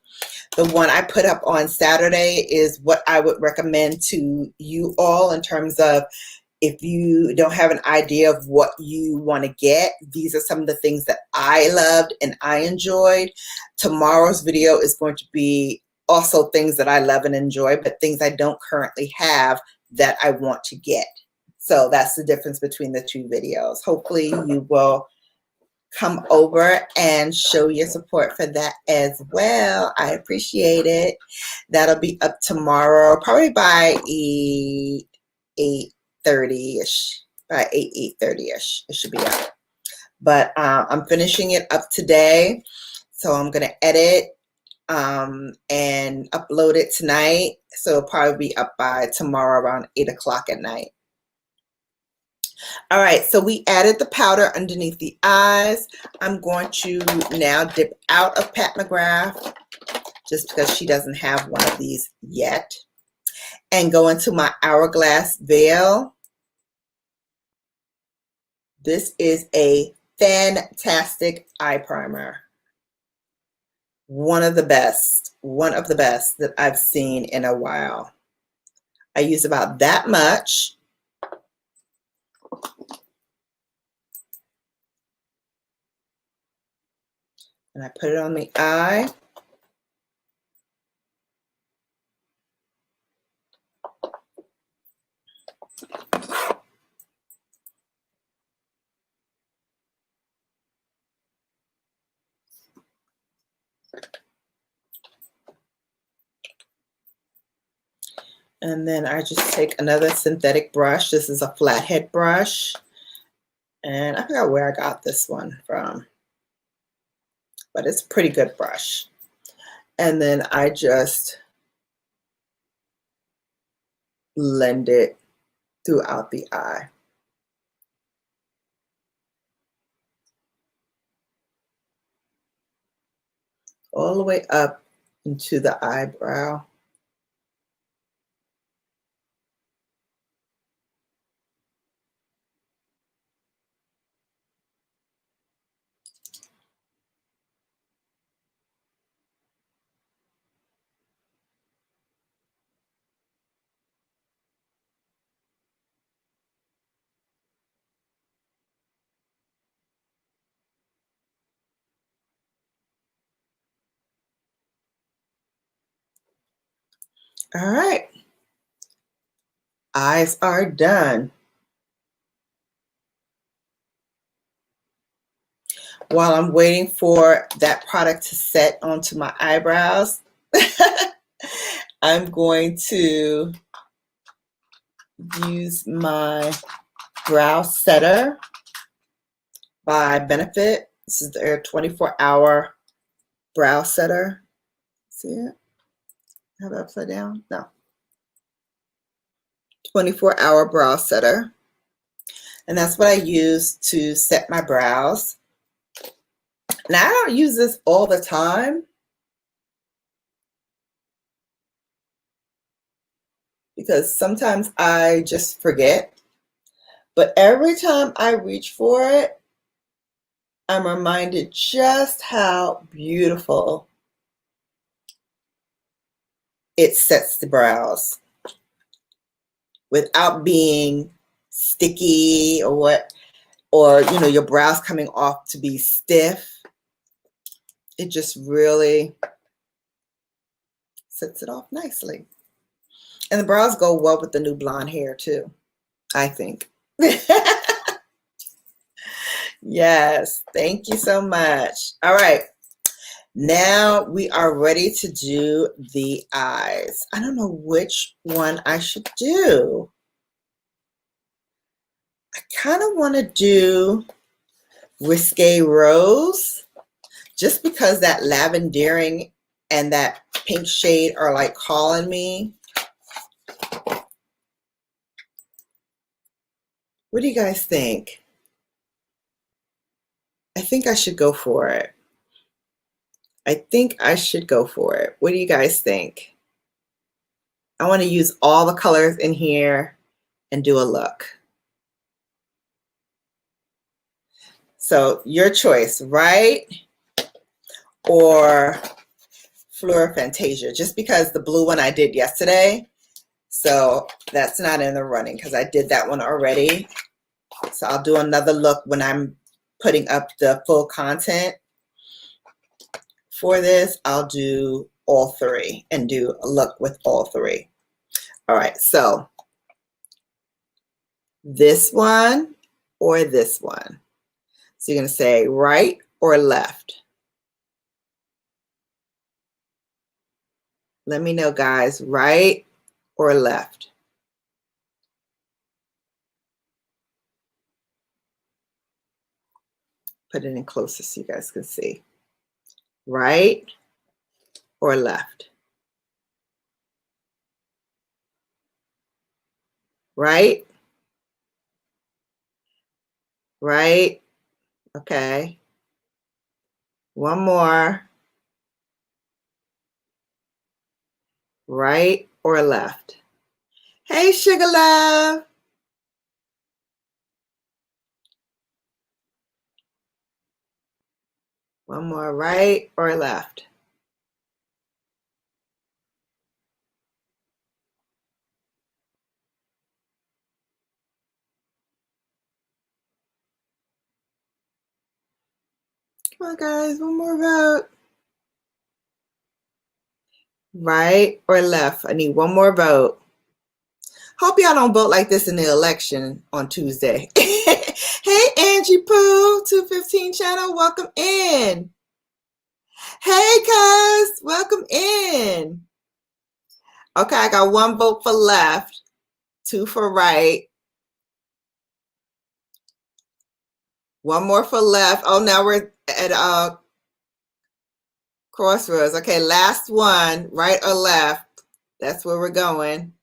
The one I put up on Saturday is what I would recommend to you all in terms of if you don't have an idea of what you want to get. These are some of the things that I loved and I enjoyed. Tomorrow's video is going to be also things that I love and enjoy, but things I don't currently have that I want to get. So that's the difference between the two videos. Hopefully you will come over and show your support for that as well. I appreciate it. That'll be up tomorrow, probably by 8:30ish. By 8:30ish, it should be up. But I'm finishing it up today, so I'm gonna edit and upload it tonight. So it'll probably be up by tomorrow around 8 o'clock at night. All right, so we added the powder underneath the eyes. I'm going to now dip out of Pat McGrath just because she doesn't have one of these yet, and go into my Hourglass Veil. This is a fantastic eye primer. One of the best that I've seen in a while. I use about that much. And I put it on the eye. And then I just take another synthetic brush. This is a flathead brush. And I forgot where I got this one from, but it's a pretty good brush. And then I just blend it throughout the eye. All the way up into the eyebrow. All right. Eyes are done. While I'm waiting for that product to set onto my eyebrows, I'm going to use my brow setter by Benefit. This is their 24-hour brow setter. See it? Have it upside down? No. 24-hour brow setter. And that's what I use to set my brows. Now, I don't use this all the time because sometimes I just forget. But every time I reach for it, I'm reminded just how beautiful it sets the brows without being sticky or what, or you know, your brows coming off to be stiff. It just really sets it off nicely. And the brows go well with the new blonde hair too, I think. Yes, thank you so much. All right, now we are ready to do the eyes. I don't know which one I should do. I kind of want to do Risque Rose just because that lavendering and that pink shade are like calling me. What do you guys think? I think I should go for it. I think I should go for it. What do you guys think? I want to use all the colors in here and do a look. So your choice, right? Or Fleur Fantasia, just because the blue one I did yesterday, so that's not in the running because I did that one already. So I'll do another look when I'm putting up the full content for this. I'll do all three and do a look with all three. All right, so this one or this one. So you're going to say right or left. Let me know, guys, right or left. Put it in closer so you guys can see. Right or left. Right. Right. Okay. One more. Right or left. Hey, Sugar Love. One more, right or left. Come on, guys, one more vote. Right or left. I need one more vote. Hope y'all don't vote like this in the election on Tuesday. Hey, Angie Pooh, 215 channel, welcome in. Hey, cuz, welcome in. Okay, I got one vote for left, two for right. One more for left. Oh, now we're at crossroads. Okay, last one, right or left. That's where we're going.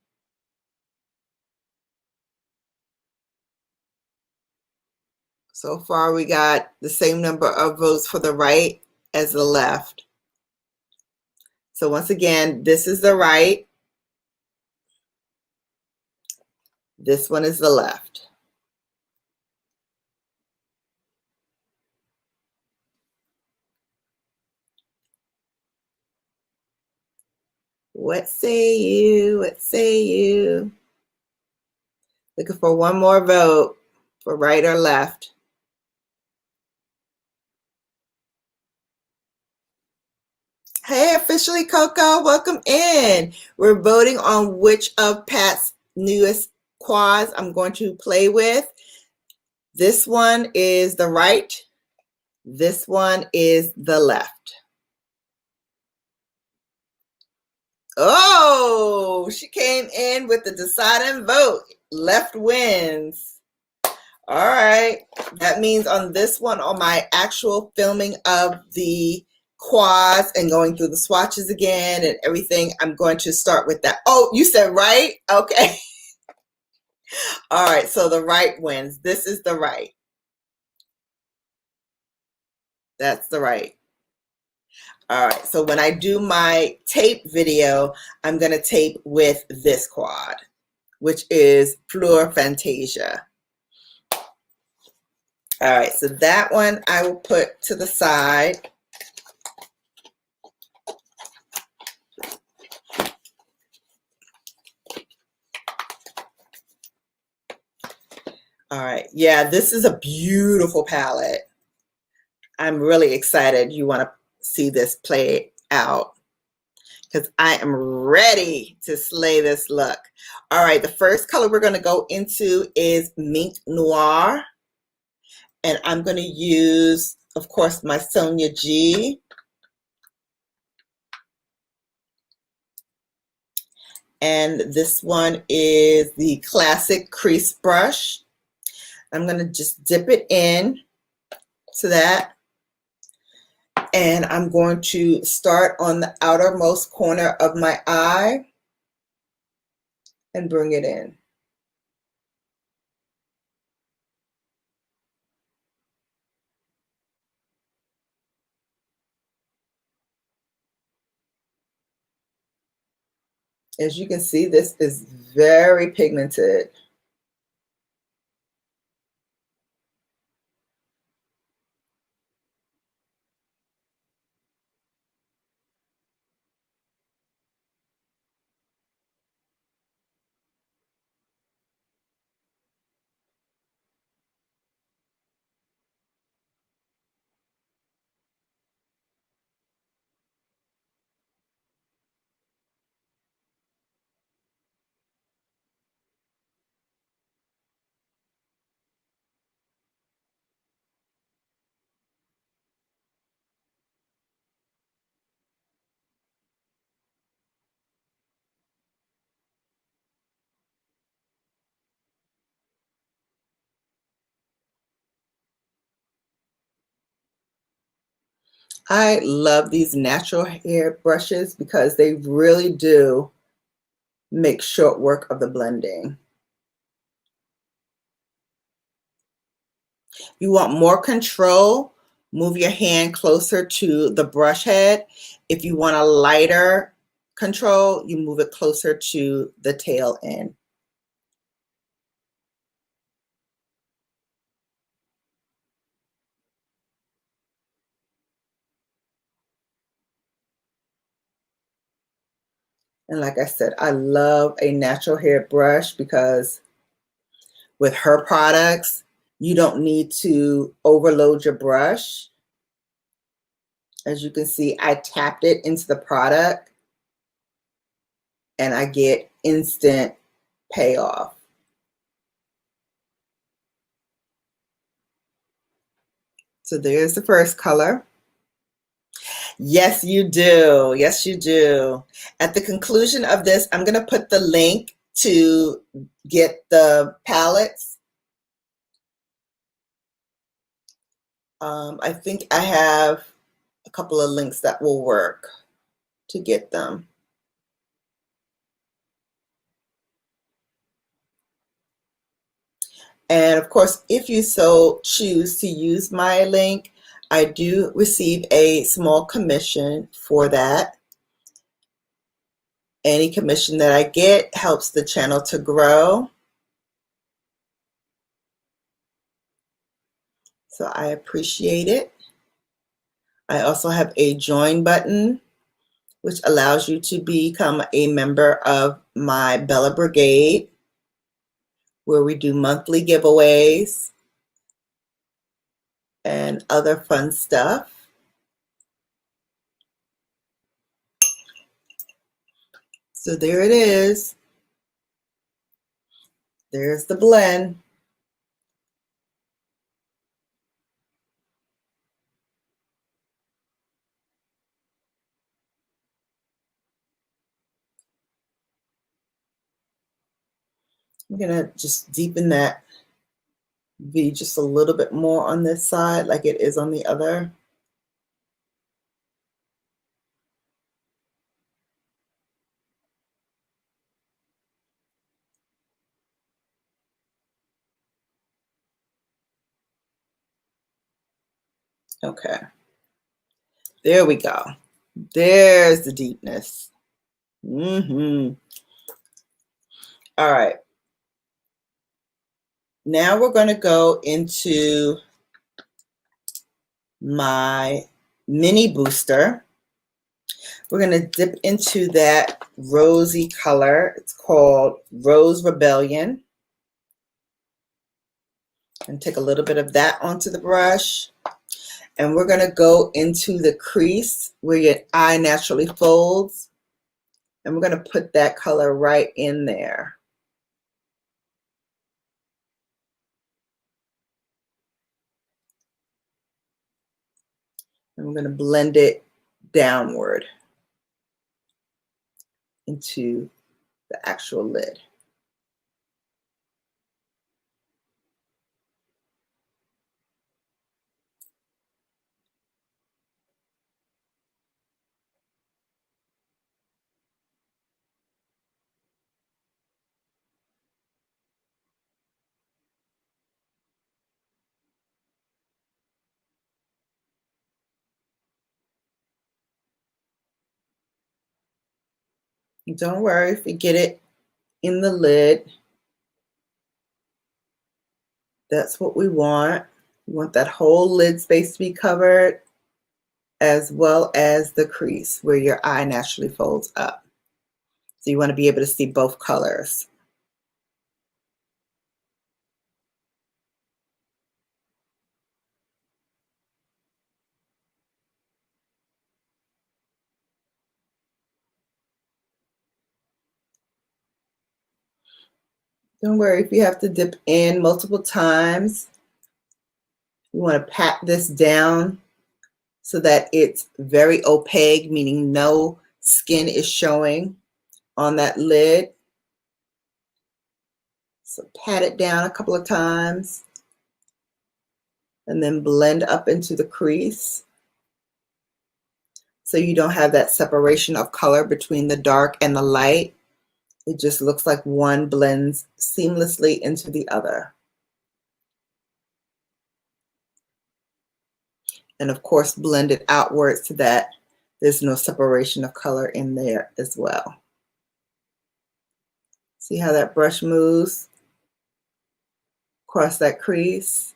So far, we got the same number of votes for the right as the left. So once again, this is the right. This one is the left. What say you? What say you? Looking for one more vote for right or left. Hey, officially Coco, welcome in. We're voting on which of Pat's newest quads I'm going to play with. This one is the right. This one is the left. Oh, she came in with the deciding vote. Left wins. All right. That means on this one, on my actual filming of the quads and going through the swatches again and everything, I'm going to start with that. Oh, you said right? Okay. All right. So the right wins. This is the right. That's the right. All right. So when I do my tape video, I'm going to tape with this quad, which is Fleur Fantasia. All right, so that one I will put to the side. All right, yeah, this is a beautiful palette. I'm really excited you want to see this play out because I am ready to slay this look. All right, the first color we're going to go into is Mink Noir. And I'm going to use, of course, my SunYAY. And this one is the classic crease brush. I'm going to just dip it in to that. And I'm going to start on the outermost corner of my eye and bring it in. As you can see, this is very pigmented. I love these natural hair brushes because they really do make short work of the blending. You want more control, move your hand closer to the brush head. If you want a lighter control, you move it closer to the tail end. And like I said, I love a natural hair brush because with her products, you don't need to overload your brush. As you can see, I tapped it into the product and I get instant payoff. So there's the first color. Yes, you do. Yes, you do. At the conclusion of this, I'm going to put the link to get the palettes. I think I have a couple of links that will work to get them. And of course, if you so choose to use my link, I do receive a small commission for that. Any commission that I get helps the channel to grow. So I appreciate it. I also have a join button, which allows you to become a member of my Bella Brigade, where we do monthly giveaways and other fun stuff. So there it is. There's the blend. I'm gonna just deepen that V just a little bit more on this side like it is on the other. Okay, there we go. There's the deepness. All right. Now we're going to go into my mini booster. We're going to dip into that rosy color. It's called Rose Rebellion. And take a little bit of that onto the brush. And we're going to go into the crease where your eye naturally folds. And we're going to put that color right in there. And we're going to blend it downward into the actual lid. Don't worry if you get it in the lid. That's what we want. We want that whole lid space to be covered, as well as the crease where your eye naturally folds up. So you want to be able to see both colors. Don't worry if you have to dip in multiple times. You want to pat this down so that it's very opaque, meaning no skin is showing on that lid. So pat it down a couple of times and then blend up into the crease. so you don't have that separation of color between the dark and the light. It just looks like one blends seamlessly into the other. And of course, blend it outwards so that there's no separation of color in there as well. See how that brush moves across that crease?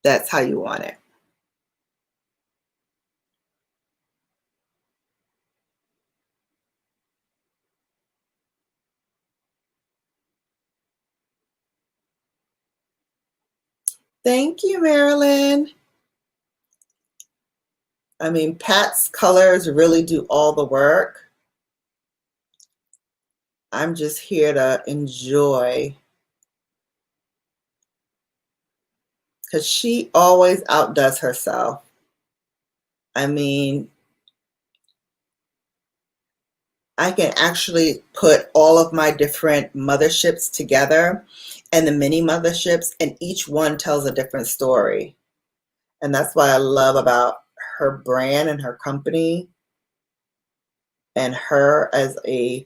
That's how you want it. Thank you, Marilyn. I mean, Pat's colors really do all the work. I'm just here to enjoy, because she always outdoes herself. I mean, I can actually put all of my different motherships together and the mini motherships, and each one tells a different story. And that's what I love about her brand and her company, and her as a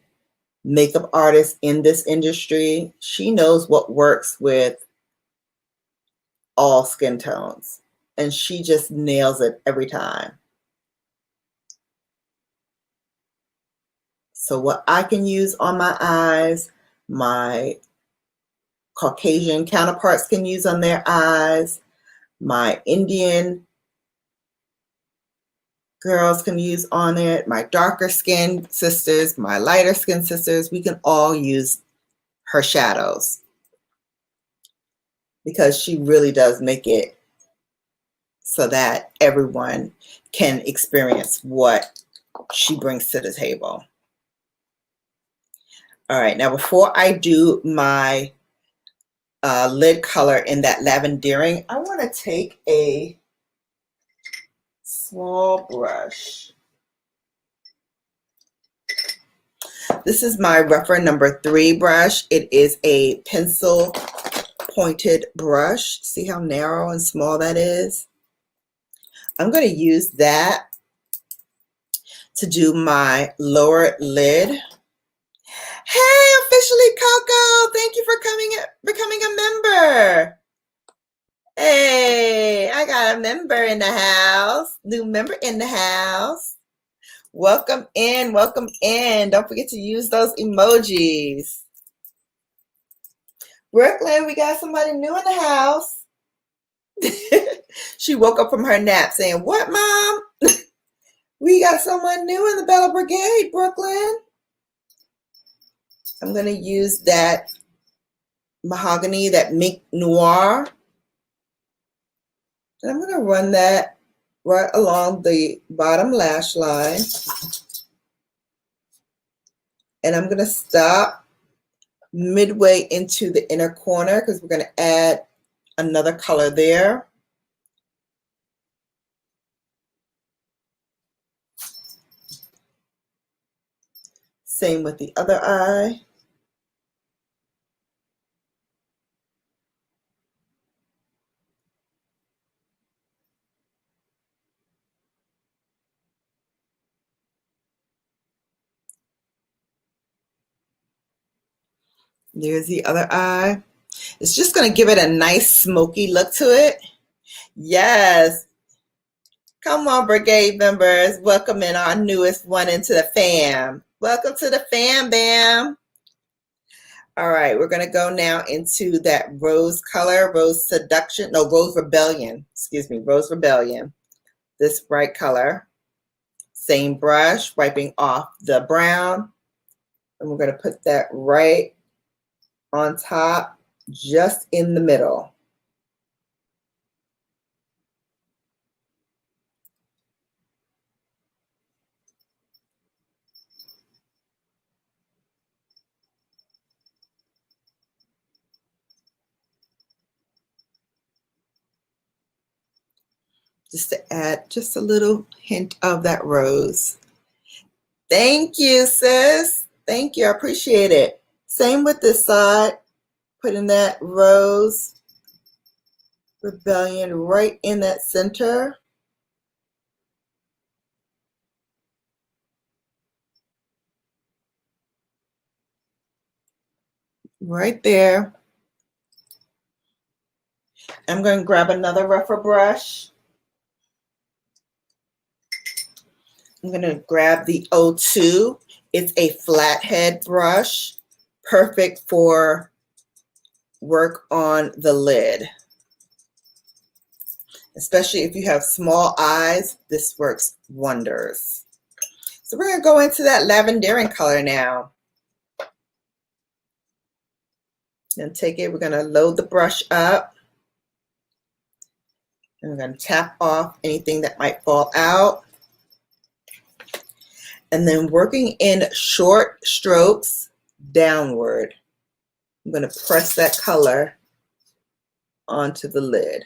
makeup artist in this industry. She knows what works with all skin tones, and she just nails it every time. So what I can use on my eyes, my Caucasian counterparts can use on their eyes, my Indian girls can use on it, my darker skin sisters, my lighter skin sisters, we can all use her shadows, because she really does make it so that everyone can experience what she brings to the table. All right, now before I do my lid color in that lavendering, I want to take a small brush. This is my Rougher number 3 brush. It is a pencil pointed brush. See how narrow and small that is? I'm going to use that to do my lower lid. Hey, officially Coco, thank you for becoming a member. Hey, I got a member in the house. New member in the house. Welcome in, welcome in. Don't forget to use those emojis. Brooklyn, we got somebody new in the house. She woke up from her nap saying, "What, Mom?" We got someone new in the Bella Brigade, Brooklyn. I'm going to use that mahogany, that mink noir. And I'm going to run that right along the bottom lash line. And I'm going to stop midway into the inner corner, because we're going to add another color there. Same with the other eye. There's the other eye. It's just going to give it a nice smoky look to it. Yes. Come on, Brigade members. Welcome in our newest one into the fam. Welcome to the fam, bam. All right, we're going to go now into that rose color, rose seduction, no, rose rebellion. Excuse me, rose rebellion. This bright color. Same brush, wiping off the brown. And we're going to put that right on top, just in the middle. Just to add just a little hint of that rose. Thank you, sis. Thank you. I appreciate it. Same with this side. Putting that rose rebellion right in that center. right there. I'm going to grab another rougher brush. I'm going to grab the O2. It's a flathead brush, perfect for work on the lid. Especially if you have small eyes, this works wonders. So we're going to go into that lavendering color now. And take it, we're going to load the brush up. And we're going to tap off anything that might fall out. And then working in short strokes downward, I'm going to press that color onto the lid.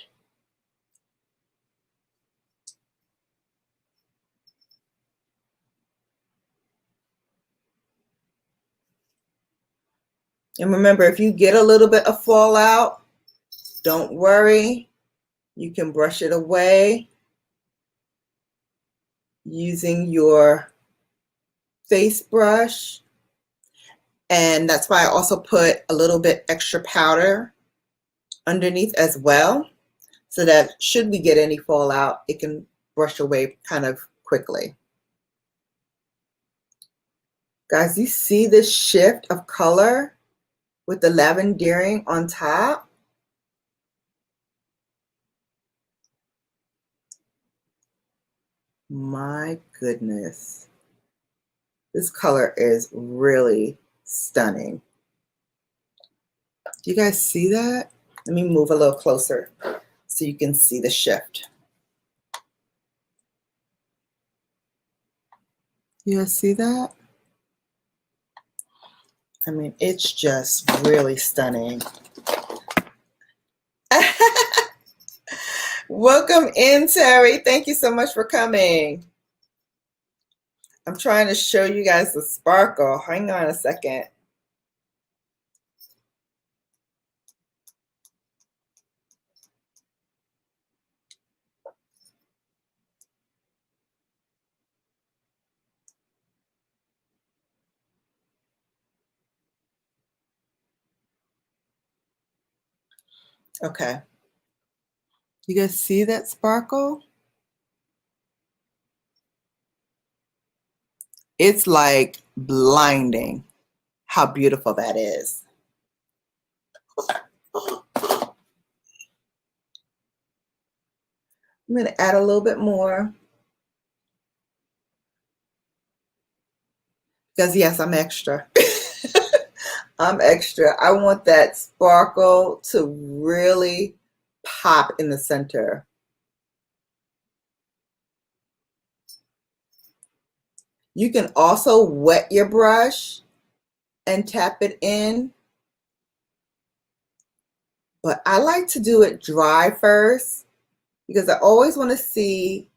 And remember, if you get a little bit of fallout, don't worry. You can brush it away using your face brush. And that's why I also put a little bit extra powder underneath as well, so that should we get any fallout, it can brush away kind of quickly. Guys, you see this shift of color with the lavendering on top? My goodness. This color is really stunning. Do you guys see that? Let me move a little closer so you can see the shift. You guys see that? I mean, it's just really stunning. Welcome in, Terry. Thank you so much for coming. I'm trying to show you guys the sparkle. Hang on a second. Okay. You guys see that sparkle? It's like blinding how beautiful that is. I'm going to add a little bit more. Because yes, I'm extra. I'm extra. I want that sparkle to really pop in the center. You can also wet your brush and tap it in. But I like to do it dry first because I always want to see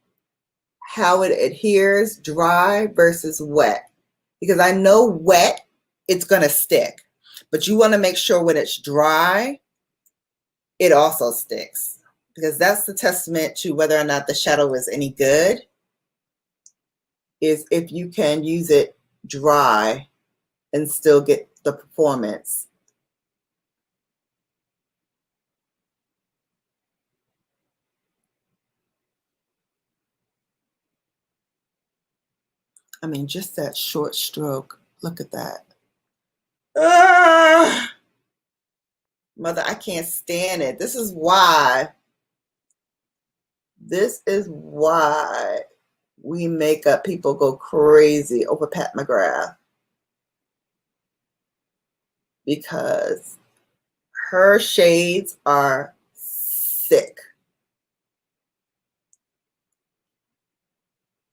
how it adheres dry versus wet. Because I know wet, it's going to stick. But you want to make sure when it's dry, it also sticks. Because that's the testament to whether or not the shadow is any good, is if you can use it dry and still get the performance. I mean, just that short stroke. Look at that. Ah! Mother, I can't stand it. This is why we makeup people go crazy over Pat McGrath. Because her shades are sick.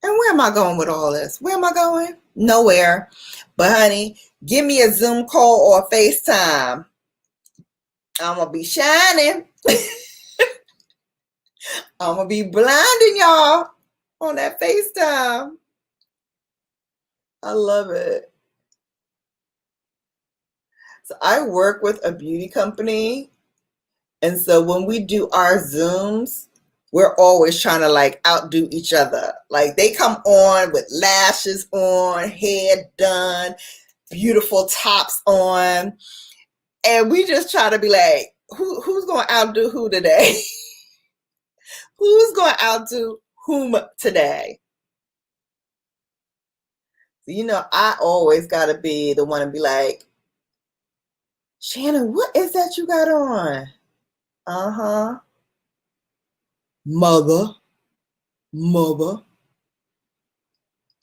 And where am I going with all this? Where am I going? Nowhere. But honey, give me a Zoom call or a FaceTime. I'm going to be shining. I'm going to be blinding y'all on that FaceTime. I love it. So I work with a beauty company. And so when we do our Zooms, we're always trying to like outdo each other. Like they come on with lashes on, hair done, beautiful tops on. And we just try to be like, who's going to outdo who today? Who's going to outdo whom today? You know, I always got to be the one to be like, Shannon, what is that you got on? Uh-huh. Mother.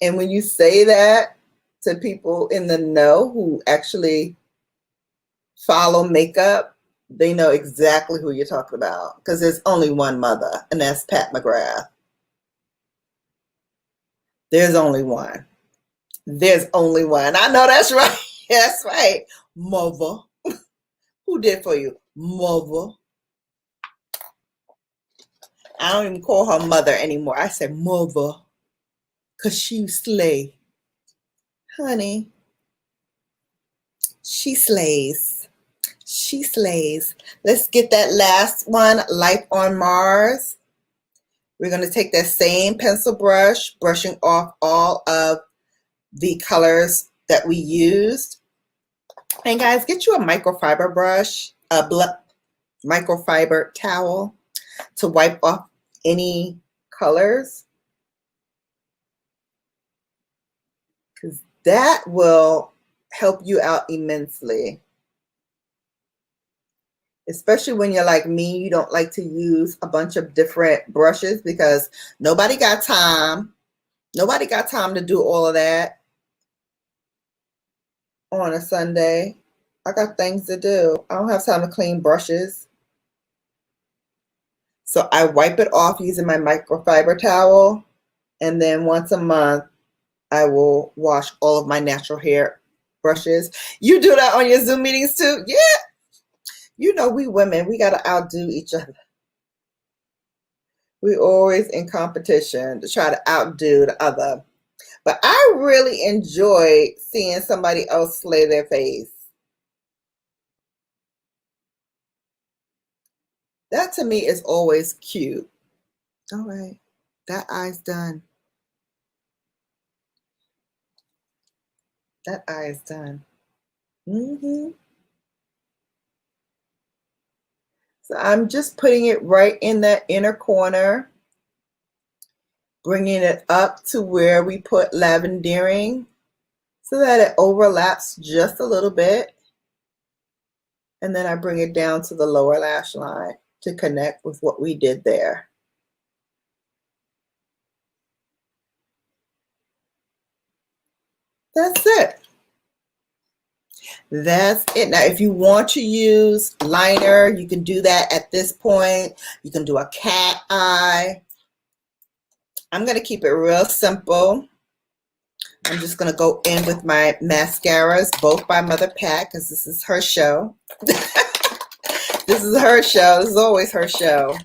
And when you say that to people in the know who actually follow makeup, they know exactly who you're talking about because there's only one mother, and that's Pat McGrath. There's only one. There's only one. I know that's right. That's right. Mother. Who did for you? Mother. I don't even call her mother anymore. I say mother because she slay. Honey, she slays. She slays. Let's get that last one, Life on Mars. We're going to take that same pencil brush, brushing off all of the colors that we used. And guys, get you a microfiber brush, a microfiber towel to wipe off any colors, because that will help you out immensely. Especially when you're like me, you don't like to use a bunch of different brushes because nobody got time. Nobody got time to do all of that on a Sunday. I got things to do. I don't have time to clean brushes. So I wipe it off using my microfiber towel. And then once a month, I will wash all of my natural hair brushes. You do that on your Zoom meetings too? Yeah. You know, we women, we got to outdo each other. We always in competition to try to outdo the other. But I really enjoy seeing somebody else slay their face. That to me is always cute. All right, that eye's done. That eye is done. So I'm just putting it right in that inner corner, bringing it up to where we put lavendering so that it overlaps just a little bit. And then I bring it down to the lower lash line to connect with what we did there. That's it. That's it. Now, if you want to use liner, you can do that at this point. You can do a cat eye. I'm going to keep it real simple. I'm just going to go in with my mascaras, both by Mother Pat, because this is her show. This is her show. This is always her show.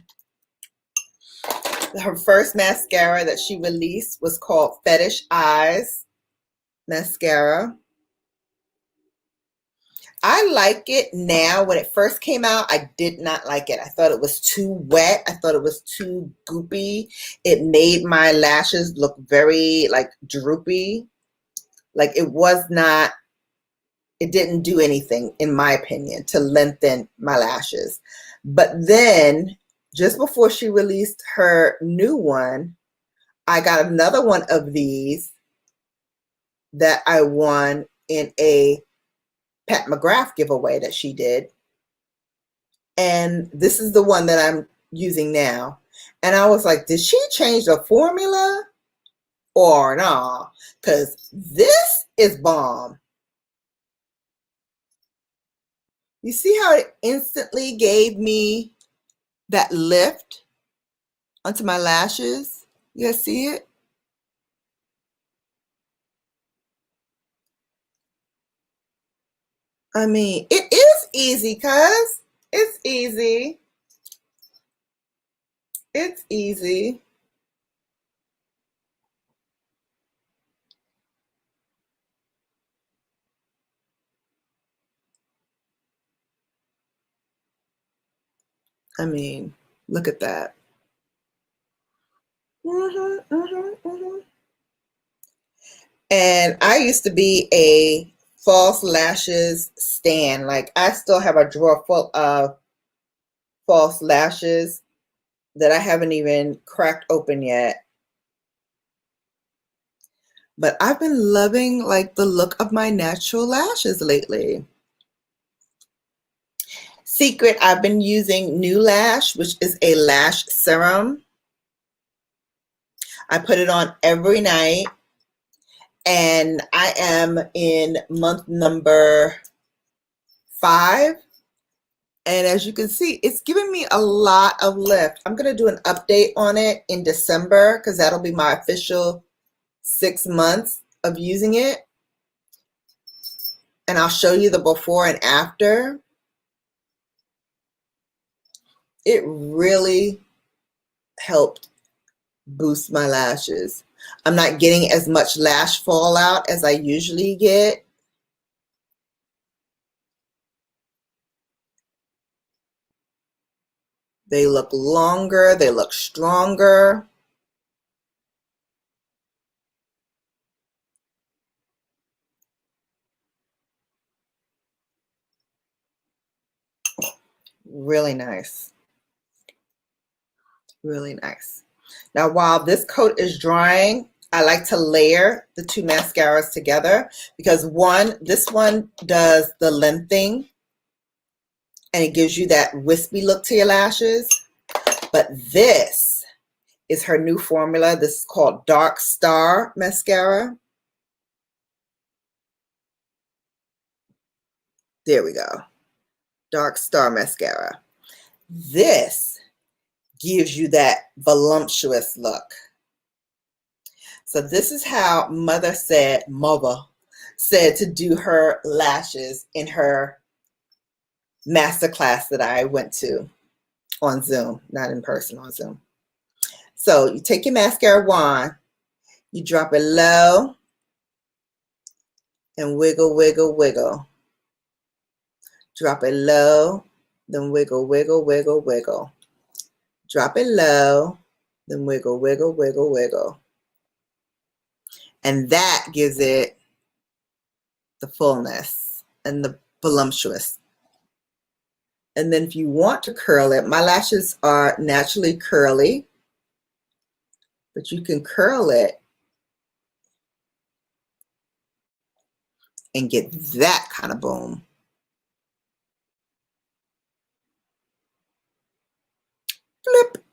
Her first mascara that she released was called Fetish Eyes Mascara. I like it now. When it first came out, I did not like it. I thought it was too wet. I thought it was too goopy. It made my lashes look very like droopy. Like it was not, it didn't do anything, in my opinion, to lengthen my lashes. But then just before she released her new one, I got another one of these that I won in a Pat McGrath giveaway that she did. And this is the one that I'm using now. And I was like, did she change the formula or nah? Because this is bomb. You see how it instantly gave me that lift onto my lashes? You guys see it? I mean, it is easy, cuz. It's easy. It's easy. I mean, look at that. And I used to be a false lashes stand. Like, I still have a drawer full of false lashes that I haven't even cracked open yet. But I've been loving like the look of my natural lashes lately. Secret, I've been using New Lash, which is a lash serum. I put it on every night, and I am in month number 5. And as you can see, it's giving me a lot of lift. I'm going to do an update on it in December because that'll be my official 6 months of using it. And I'll show you the before and after. It really helped boost my lashes. I'm not getting as much lash fallout as I usually get. They look longer, they look stronger. Really nice. Really nice. Now, while this coat is drying, I like to layer the 2 mascaras together because this one does the lengthening and it gives you that wispy look to your lashes. But this is her new formula. This is called Dark Star Mascara. There we go. Dark Star Mascara. This gives you that voluptuous look. So this is how Mother said to do her lashes in her masterclass that I went to on Zoom, not in person, on Zoom. So you take your mascara wand, you drop it low and wiggle, wiggle, wiggle. Drop it low, then wiggle, wiggle, wiggle, wiggle. Drop it low, then wiggle, wiggle, wiggle, wiggle. And that gives it the fullness and the voluptuous. And then if you want to curl it, my lashes are naturally curly, but you can curl it and get that kind of boom. Flip.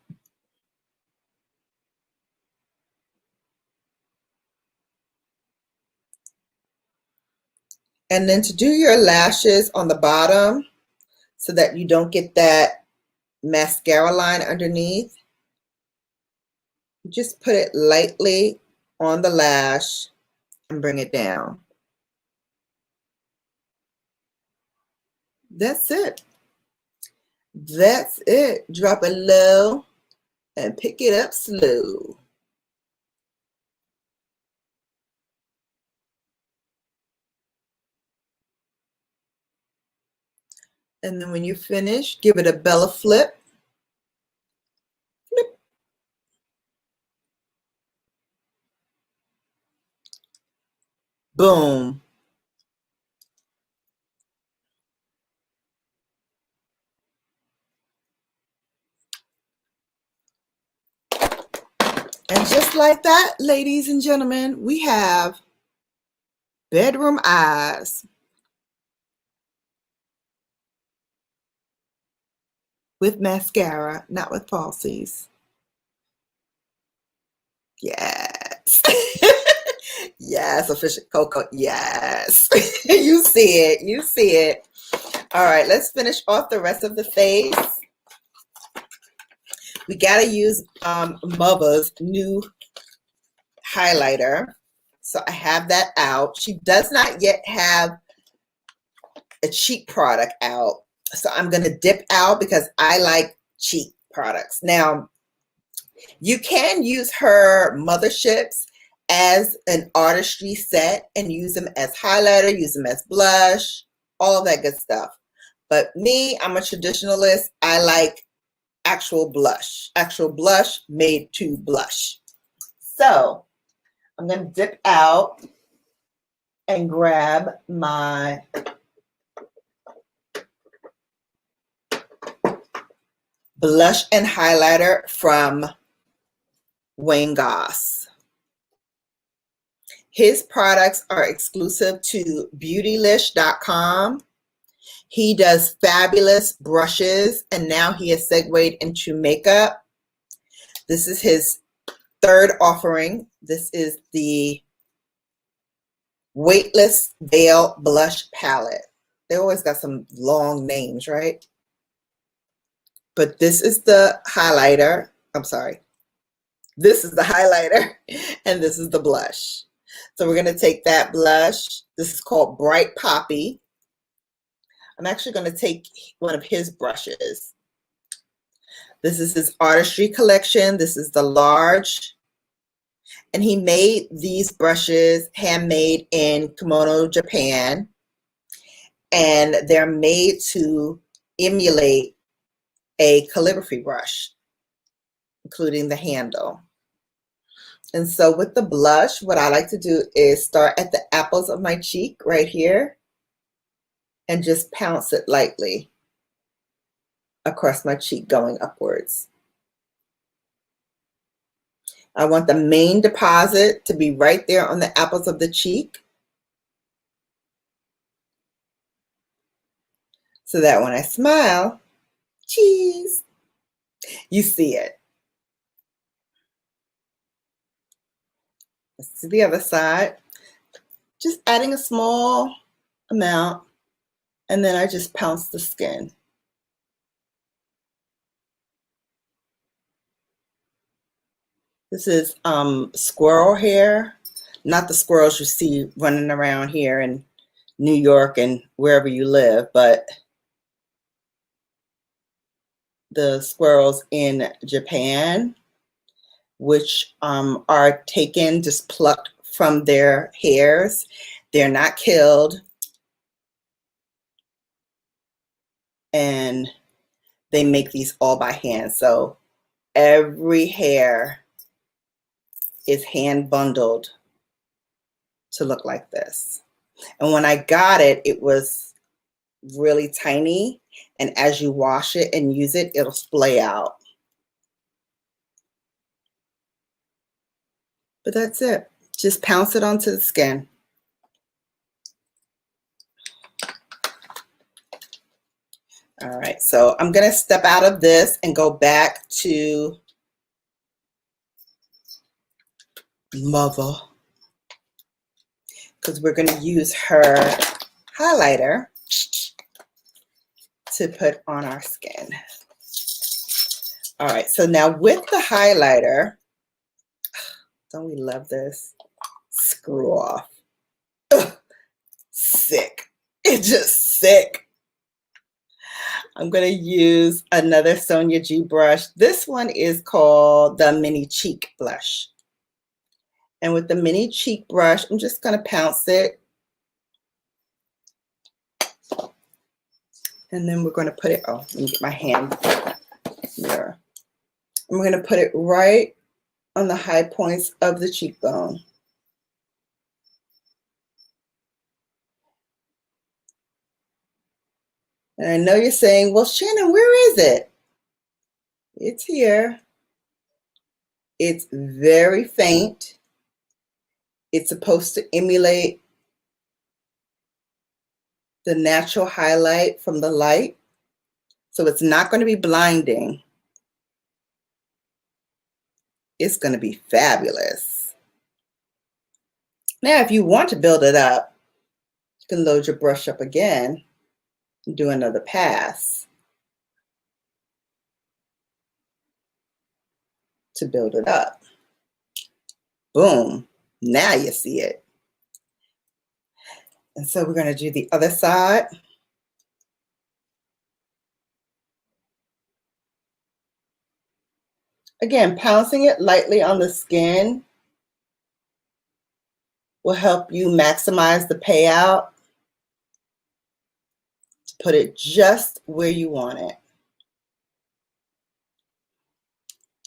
And then to do your lashes on the bottom so that you don't get that mascara line underneath, you just put it lightly on the lash and bring it down. That's it. That's it. Drop it low and pick it up slow. And then when you finish, give it a Bella flip. Flip. Boom. And just like that, ladies and gentlemen, we have bedroom eyes with mascara, not with falsies. Yes. Yes, official Coco. Yes. You see it. You see it. All right, let's finish off the rest of the face. We got to use Mother's new highlighter. So I have that out. She does not yet have a cheap product out. So I'm going to dip out because I like cheap products. Now, you can use her motherships as an artistry set and use them as highlighter, use them as blush, all of that good stuff. But me, I'm a traditionalist. I like actual blush made to blush. So I'm going to dip out and grab my blush and highlighter from Wayne Goss. His products are exclusive to beautylish.com. He does fabulous brushes, and now he has segued into makeup. This is his third offering. This is the Weightless Veil Blush Palette. They always got some long names, right? But this is the highlighter. I'm sorry. This is the highlighter, and this is the blush. So we're going to take that blush. This is called Bright Poppy. I'm actually going to take one of his brushes. This is his Artistry collection. This is the large. And he made these brushes handmade in Kimono, Japan. And they're made to emulate a calligraphy brush, including the handle. And so with the blush, what I like to do is start at the apples of my cheek right here and just pounce it lightly across my cheek going upwards. I want the main deposit to be right there on the apples of the cheek, so that when I smile, cheese, you see it. Let's do the other side. Just adding a small amount, and then I just pounce the skin. This is squirrel hair, not the squirrels you see running around here in New York and wherever you live, but the squirrels in Japan, which are taken, just plucked from their hairs. They're not killed. And they make these all by hand. So every hair is hand bundled to look like this. And when I got it, it was really tiny. And as you wash it and use it, it'll splay out. But that's it. Just pounce it onto the skin. All right, so I'm going to step out of this and go back to Mother, because we're going to use her highlighter to put on our skin. All right, so now with the highlighter, don't we love this? Screw off. Ugh, sick. It's just sick. I'm going to use another SunYAY brush. This one is called the Mini Cheek Blush. And with the Mini Cheek brush, I'm just going to pounce it. And then we're going to put it, oh, let me get my hand mirror. And we're going to put it right on the high points of the cheekbone. And I know you're saying, well, Shannon, where is it? It's here. It's very faint. It's supposed to emulate the natural highlight from the light. So it's not going to be blinding. It's going to be fabulous. Now, if you want to build it up, you can load your brush up again and do another pass to build it up. Boom. Now you see it. And so we're going to do the other side. Again, pouncing it lightly on the skin will help you maximize the payout to put it just where you want it.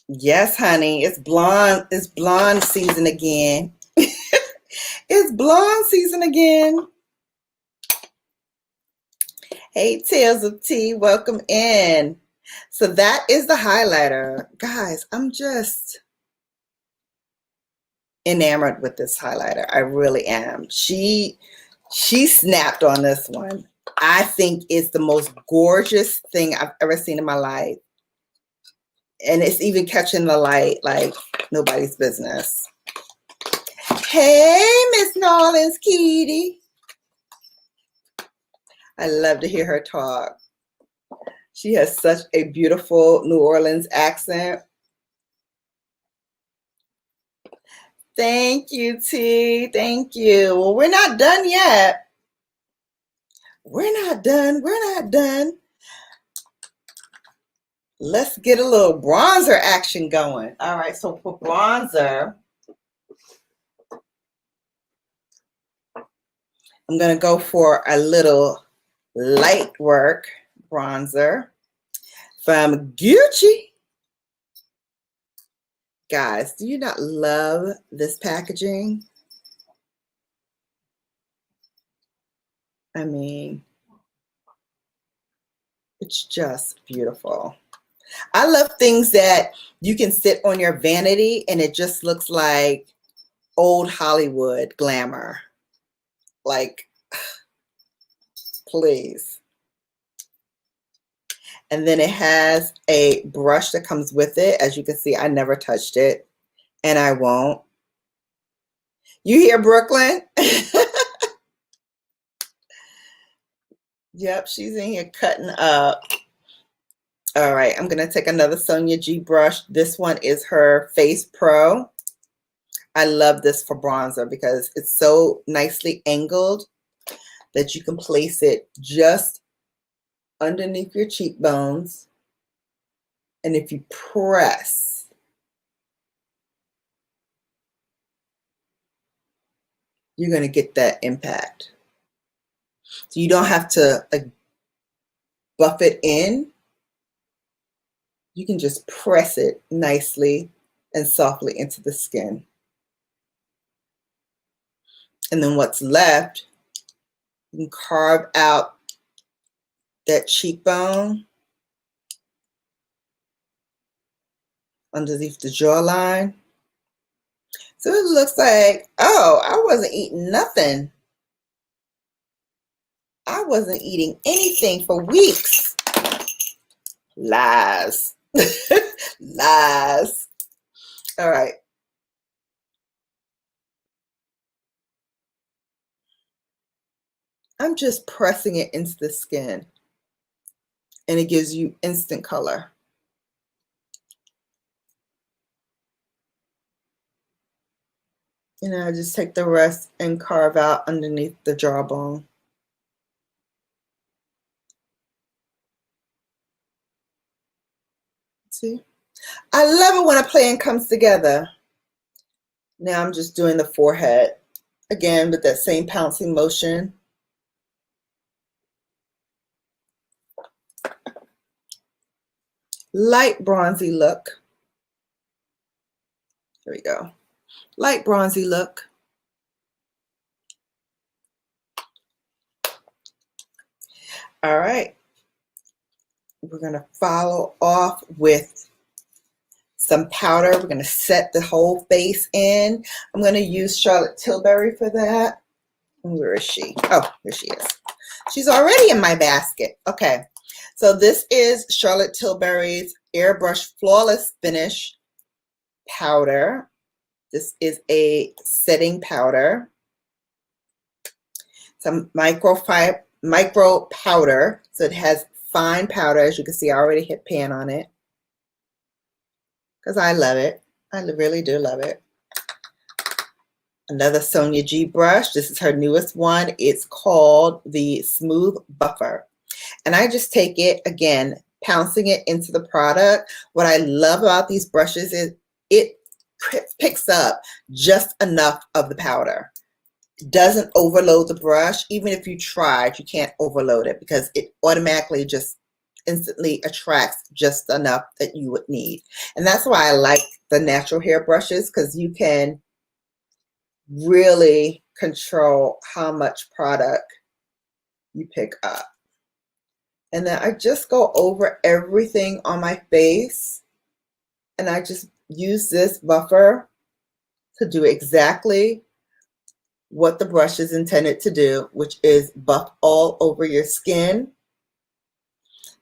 Yes, honey, it's blonde season again. It's blonde season again. Hey, Tales of Tea, welcome in. So that is the highlighter. Guys, I'm just enamored with this highlighter. I really am. She snapped on this one. I think it's the most gorgeous thing I've ever seen in my life. And it's even catching the light like nobody's business. Hey, Miss Nolens Kitty. I love to hear her talk. She has such a beautiful New Orleans accent. Thank you, T. Thank you. Well, we're not done yet. We're not done. We're not done. Let's get a little bronzer action going. All right, so for bronzer, I'm going to go for a little light work bronzer from Gucci. Guys, do you not love this packaging? I mean, it's just beautiful. I love things that you can sit on your vanity and it just looks like old Hollywood glamour. Like, please. And then it has a brush that comes with it. As you can see, I never touched it, and I won't. You hear Brooklyn? Yep, she's in here cutting up. All right, I'm going to take another SunYAY brush. This one is her Face Pro. I love this for bronzer because it's so nicely angled that you can place it just underneath your cheekbones. And if you press, you're going to get that impact. So you don't have to like buff it in. You can just press it nicely and softly into the skin. And then what's left, you can carve out that cheekbone underneath the jawline. So it looks like, oh, I wasn't eating nothing. I wasn't eating anything for weeks. Lies. Lies. All right. I'm just pressing it into the skin and it gives you instant color. And I just take the rest and carve out underneath the jawbone. See? I love it when a plan comes together. Now I'm just doing the forehead again with that same pouncing motion. Light bronzy look. Here we go. Light bronzy look. All right. We're going to follow off with some powder. We're going to set the whole face in. I'm going to use Charlotte Tilbury for that. Where is she? Oh, here she is. She's already in my basket. Okay. So this is Charlotte Tilbury's Airbrush Flawless Finish powder. This is a setting powder. Some micro powder. So it has fine powder. As you can see, I already hit pan on it because I love it. I really do love it. Another SunYAY brush. This is her newest one. It's called the Smooth Buffer. And I just take it, again, pouncing it into the product. What I love about these brushes is it picks up just enough of the powder. It doesn't overload the brush. Even if you tried, you can't overload it because it automatically just instantly attracts just enough that you would need. And that's why I like the natural hair brushes, because you can really control how much product you pick up. And then I just go over everything on my face, and I just use this buffer to do exactly what the brush is intended to do, which is buff all over your skin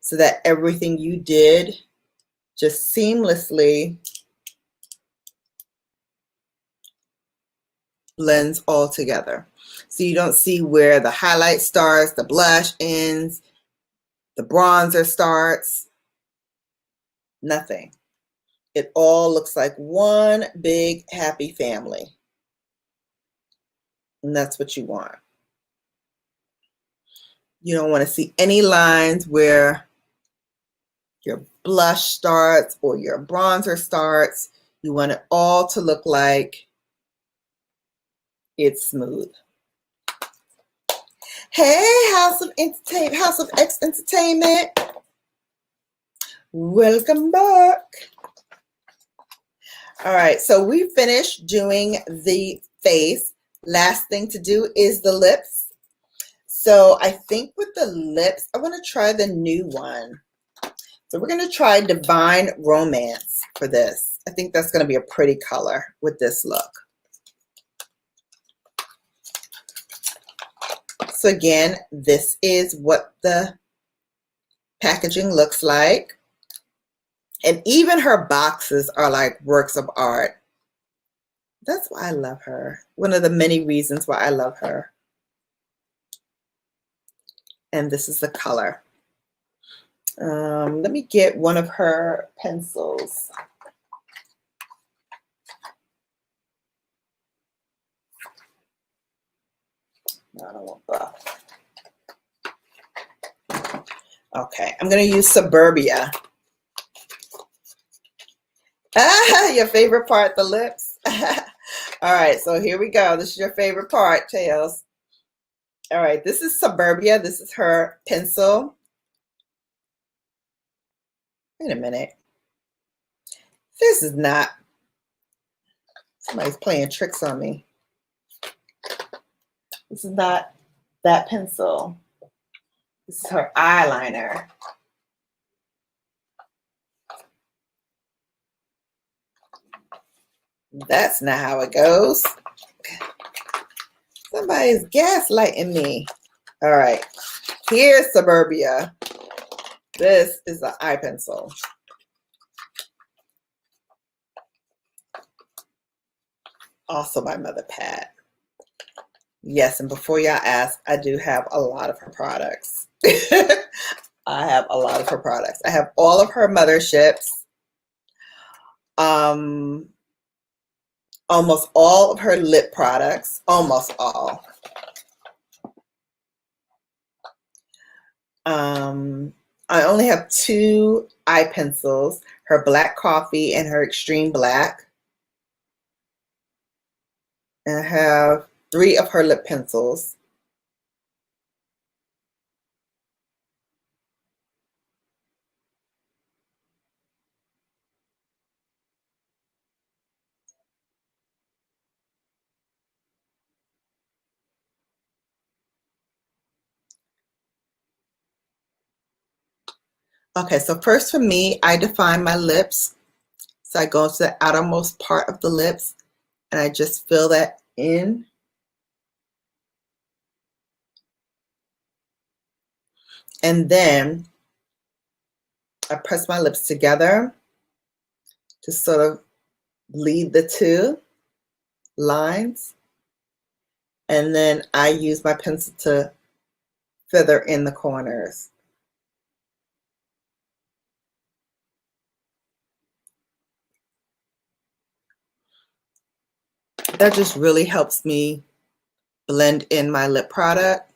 so that everything you did just seamlessly blends all together. So you don't see where the highlight starts, the blush ends, the bronzer starts, nothing. It all looks like one big happy family. And that's what you want. You don't want to see any lines where your blush starts or your bronzer starts. You want it all to look like it's smooth. Hey, House of X Entertainment. Welcome back. All right, so we finished doing the face. Last thing to do is the lips. So I think with the lips, I want to try the new one. So we're going to try Divine Romance for this. I think that's going to be a pretty color with this look. So again, this is what the packaging looks like. And even her boxes are like works of art. That's why I love her. One of the many reasons why I love her. And this is the color. Let me get one of her pencils. No, I don't want that. Okay, I'm going to use Suburbia. Ah, your favorite part, the lips. All right, so here we go. This is your favorite part, Tails. All right, this is Suburbia. This is her pencil. Wait a minute. This is not. Somebody's playing tricks on me. This is not that pencil. This is her eyeliner. That's not how it goes. Somebody's gaslighting me. All right, here's Suburbia. This is the eye pencil. Also by Mother Pat. Yes, and before y'all ask, I do have a lot of her products. I have a lot of her products. I have all of her motherships. Almost all of her lip products. Almost all. I only have 2 eye pencils, her Black Coffee and her Extreme Black. And I have 3 of her lip pencils. Okay, so first for me, I define my lips. So I go to the outermost part of the lips and I just fill that in. And then I press my lips together to sort of lead the 2 lines. And then I use my pencil to feather in the corners. That just really helps me blend in my lip product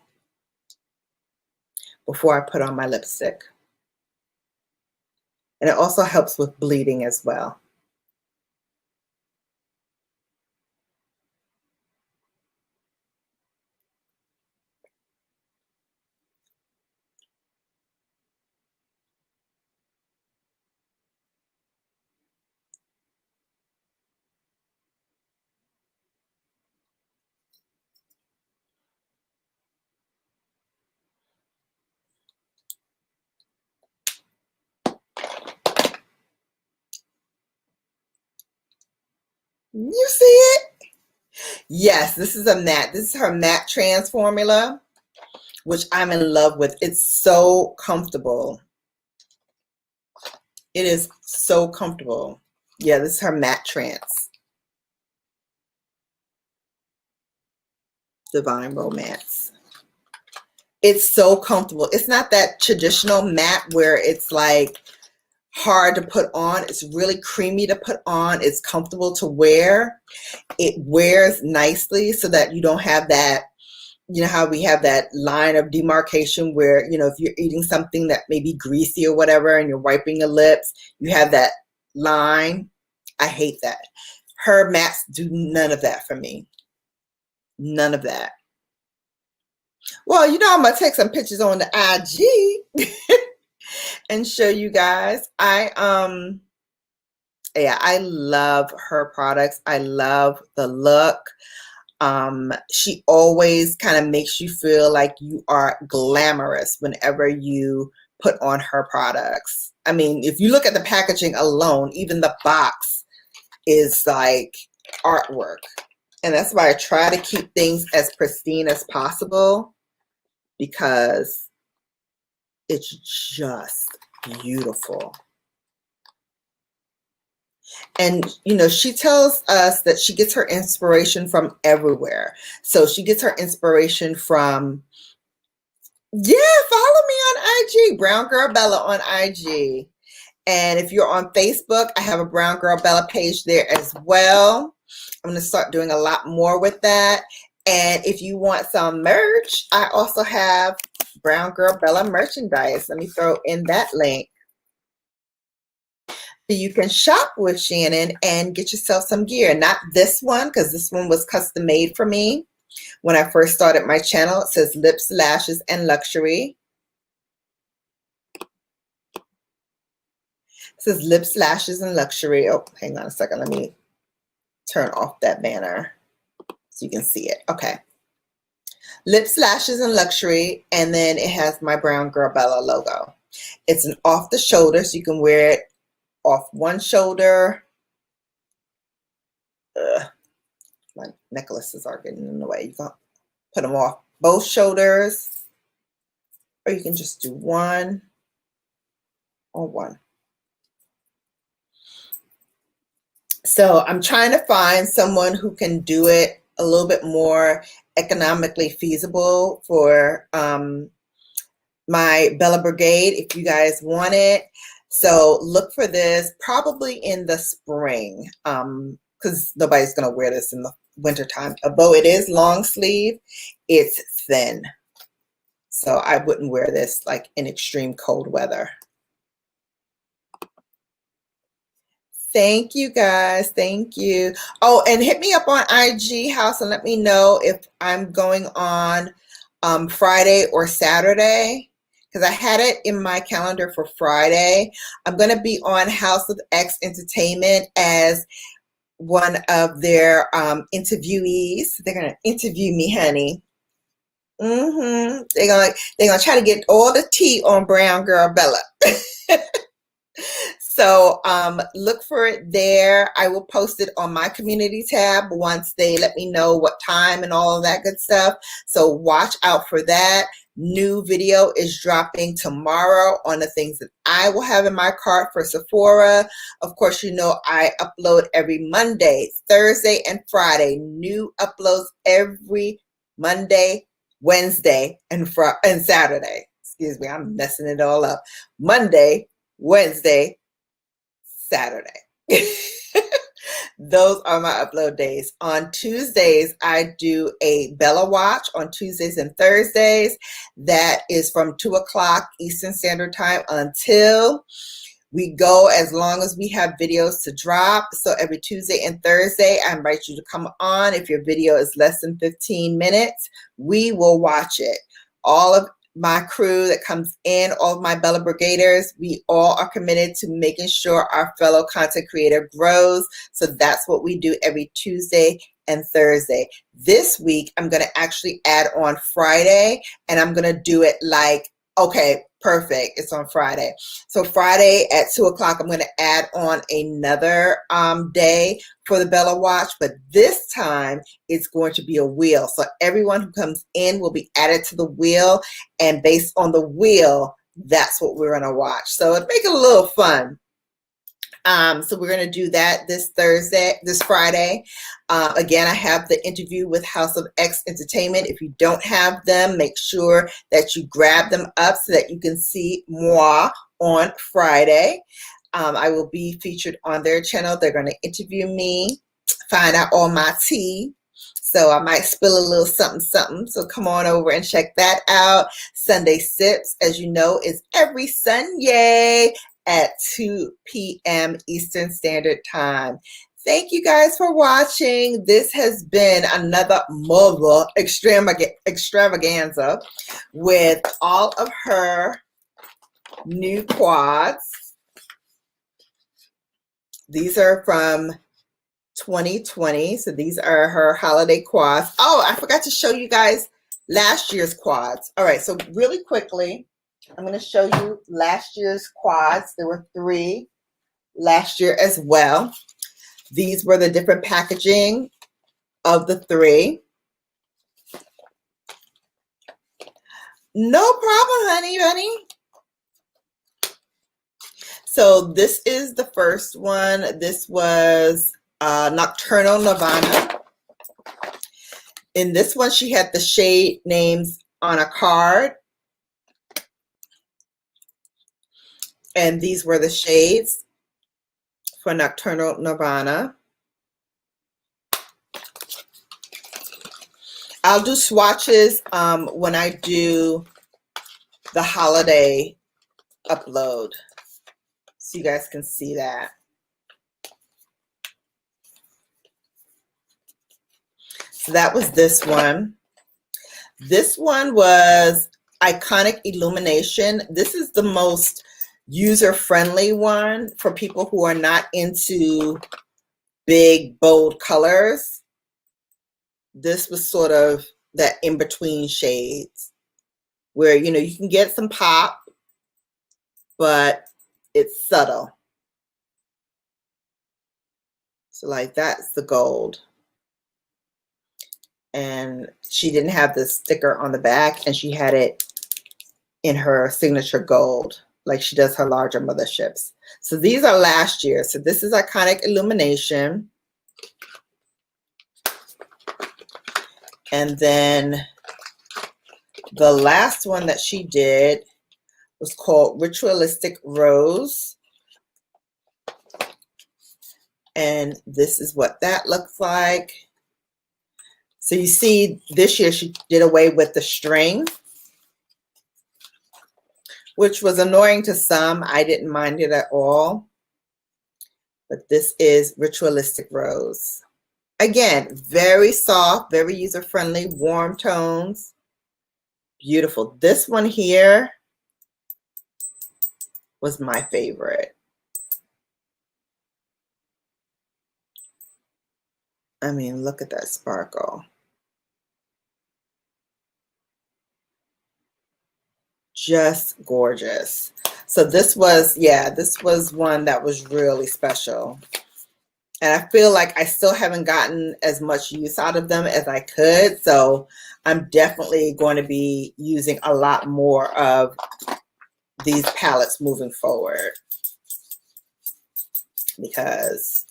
before I put on my lipstick. And it also helps with bleeding as well. You see it? Yes, this is a matte. This is her matte trans formula, which I'm in love with. It's so comfortable. It is so comfortable. Yeah, this is her matte trance. Divine Romance. It's so comfortable. It's not that traditional matte where it's like hard to put on. It's really creamy to put on. It's comfortable to wear. It wears nicely so that you don't have that, you know how we have that line of demarcation where, you know, if you're eating something that may be greasy or whatever and you're wiping your lips, you have that line. I hate that. Her mattes do none of that for me. None of that. Well, you know, I'm going to take some pictures on the IG and show you guys. Yeah, I love her products. I love the look. She always kind of makes you feel like you are glamorous whenever you put on her products. I mean, if you look at the packaging alone, even the box is like artwork. And that's why I try to keep things as pristine as possible, because it's just beautiful. And, you know, she tells us that she gets her inspiration from everywhere. So she gets her inspiration from, yeah, follow me on IG, Brown Girl Bella on IG. And if you're on Facebook, I have a Brown Girl Bella page there as well. I'm going to start doing a lot more with that. And if you want some merch, I also have Brown Girl Bella merchandise. Let me throw in that link. You can shop with Shannon and get yourself some gear. Not this one, because this one was custom made for me when I first started my channel. It says Lips, Lashes, and Luxury. It says Lips, Lashes, and Luxury. Oh, hang on a second. Let me turn off that banner so you can see it. Okay. Lips, Lashes, and Luxury. And then it has my Brown Girl Bella logo. It's an off the shoulder, so you can wear it off one shoulder. My necklaces are getting in the way. You can put them off both shoulders, or you can just do one or one. So I'm trying to find someone who can do it a little bit more economically feasible for my Bella Brigade, if you guys want it. So look for this probably in the spring, because nobody's going to wear this in the wintertime. Although it is long sleeve, it's thin. So I wouldn't wear this like in extreme cold weather. Thank you guys. Thank you. Oh, and hit me up on IG House and let me know if I'm going on Friday or Saturday, because I had it in my calendar for Friday. I'm going to be on House of X Entertainment as one of their interviewees. They're going to interview me, honey. They're gonna try to get all the tea on Brown Girl Bella. So look for it there. I will post it on my community tab once they let me know what time and all of that good stuff. So watch out for that. New video is dropping tomorrow on the things that I will have in my cart for Sephora. Of course, you know I upload every Monday, Thursday, and Friday. New uploads every Monday, Wednesday, and Saturday. Excuse me, I'm messing it all up. Monday, Wednesday, Saturday. Those are my upload days. On Tuesdays, I do a Bella Watch on Tuesdays and Thursdays. That is from 2 o'clock Eastern Standard Time until we go, as long as we have videos to drop. So every Tuesday and Thursday, I invite you to come on. If your video is less than 15 minutes, we will watch it. All of my crew that comes in, all of my Bella Brigaders, we all are committed to making sure our fellow content creator grows. So that's what we do every Tuesday and Thursday. This week, I'm going to actually add on Friday, and I'm going to do it like, okay, Perfect. It's on Friday. So Friday at 2 o'clock, I'm going to add on another day for the Bella Watch, but this time it's going to be a wheel. So everyone who comes in will be added to the wheel, and based on the wheel, that's what we're going to watch. So it'll make it a little fun. So we're going to do that this Friday. Again, I have the interview with House of X Entertainment. If you don't have them, make sure that you grab them up so that you can see moi on Friday. I will be featured on their channel. They're going to interview me, find out all my tea. So I might spill a little something, something. So come on over and check that out. Sunday Sips, as you know, is every SunYAY at 2 p.m. Eastern Standard Time. Thank you guys for watching. This has been another mother extravaganza with all of her new quads. These are from 2020. So these are her holiday quads. Oh, I forgot to show you guys last year's quads. All right, so really quickly, I'm going to show you last year's quads. There were 3 last year as well. These were the different packaging of the 3. No problem, honey, honey. So this is the first one. This was Nocturnal Nirvana. In this one, she had the shade names on a card. And these were the shades for Nocturnal Nirvana. I'll do swatches when I do the holiday upload, so you guys can see that. So that was this one. This one was Iconic Illumination. This is the most user-friendly one for people who are not into big, bold colors. This was sort of that in-between shades where, you know, you can get some pop, but it's subtle. So like that's the gold. And she didn't have the sticker on the back, and she had it in her signature gold, like she does her larger motherships. So these are last year. So this is Iconic Illumination. And then the last one that she did was called Ritualistic Rose. And this is what that looks like. So you see, this year she did away with the string, which was annoying to some. I didn't mind it at all. But this is Ritualistic Rose. Again, very soft, very user-friendly, warm tones. Beautiful. This one here was my favorite. I mean, look at that sparkle. Just gorgeous. So this was, yeah, this was one that was really special. And I feel like I still haven't gotten as much use out of them as I could. So I'm definitely going to be using a lot more of these palettes moving forward. Because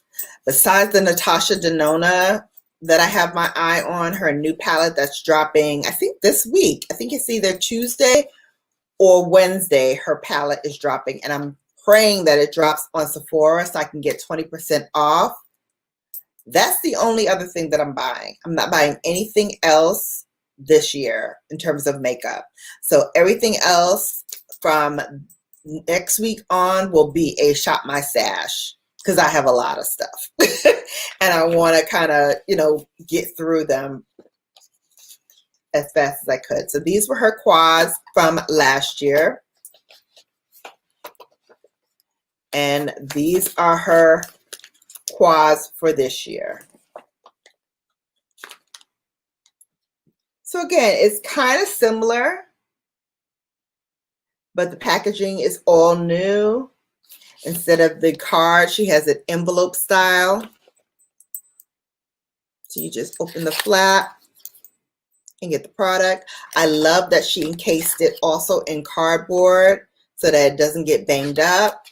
besides the Natasha Denona that I have my eye on, her new palette that's dropping, I think this week. I think it's either Tuesday or Wednesday, her palette is dropping. And I'm praying that it drops on Sephora so I can get 20% off. That's the only other thing that I'm buying. I'm not buying anything else this year in terms of makeup. So everything else from next week on will be a shop my stash, because I have a lot of stuff. And I want to kind of, you know, get through them as fast as I could. So these were her quads from last year. And these are her quads for this year. So again, it's kind of similar but the packaging is all new. Instead of the card, she has an envelope style. So you just open the flap and get the product. I love that she encased it also in cardboard so that it doesn't get banged up.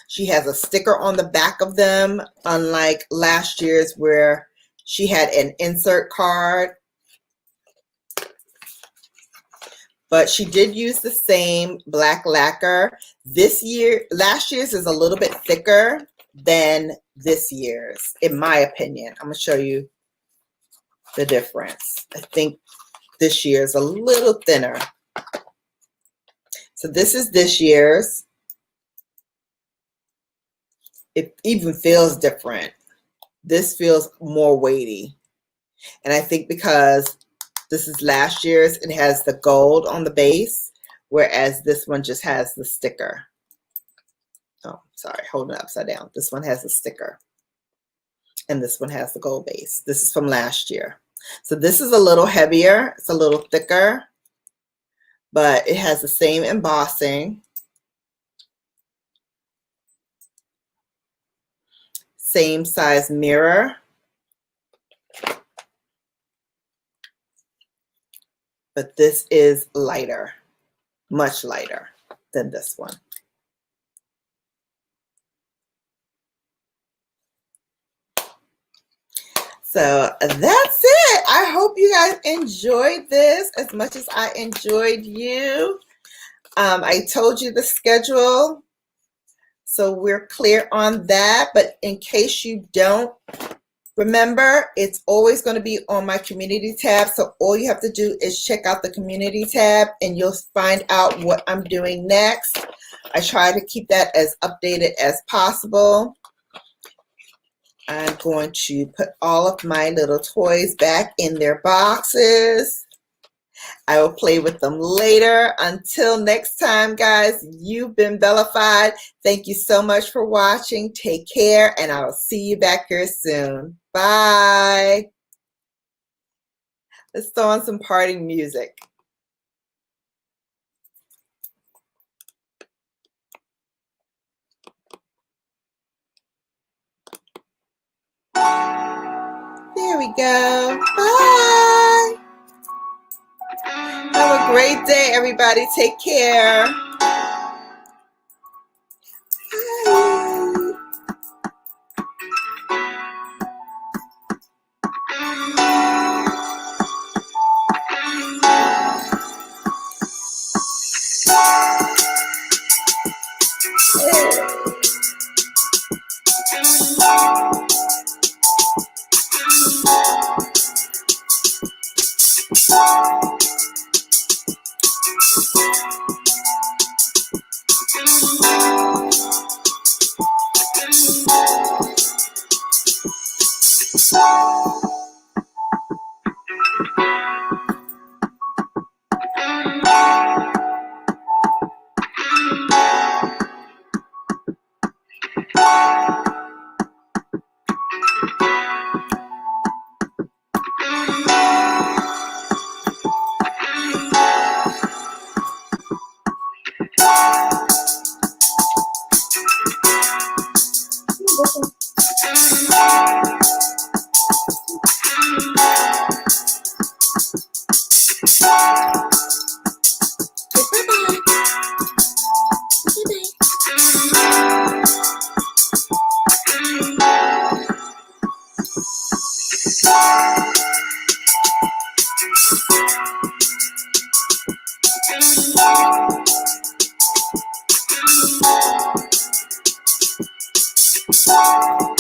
She has a sticker on the back of them, unlike last year's where she had an insert card. But she did use the same black lacquer. Last year's is a little bit thicker than this year's, in my opinion. I'm going to show you the difference. I think this year is a little thinner. So this is this year's. It even feels different. This feels more weighty. And I think because this is last year's, it has the gold on the base, whereas this one just has the sticker. Oh, sorry, holding it upside down. This one has a sticker. And this one has the gold base. This is from last year. So this is a little heavier. It's a little thicker, but it has the same embossing. Same size mirror. But this is lighter, much lighter than this one. So that's it. I hope you guys enjoyed this as much as I enjoyed you. I told you the schedule, so we're clear on that. But in case you don't, remember, it's always going to be on my community tab. So all you have to do is check out the community tab and you'll find out what I'm doing next. I try to keep that as updated as possible. I'm going to put all of my little toys back in their boxes. I will play with them later. Until next time, guys, you've been Bellified. Thank you so much for watching. Take care, and I will see you back here soon. Bye. Let's throw on some parting music. There we go. Bye. Have a great day, everybody. Take care. Bye-bye.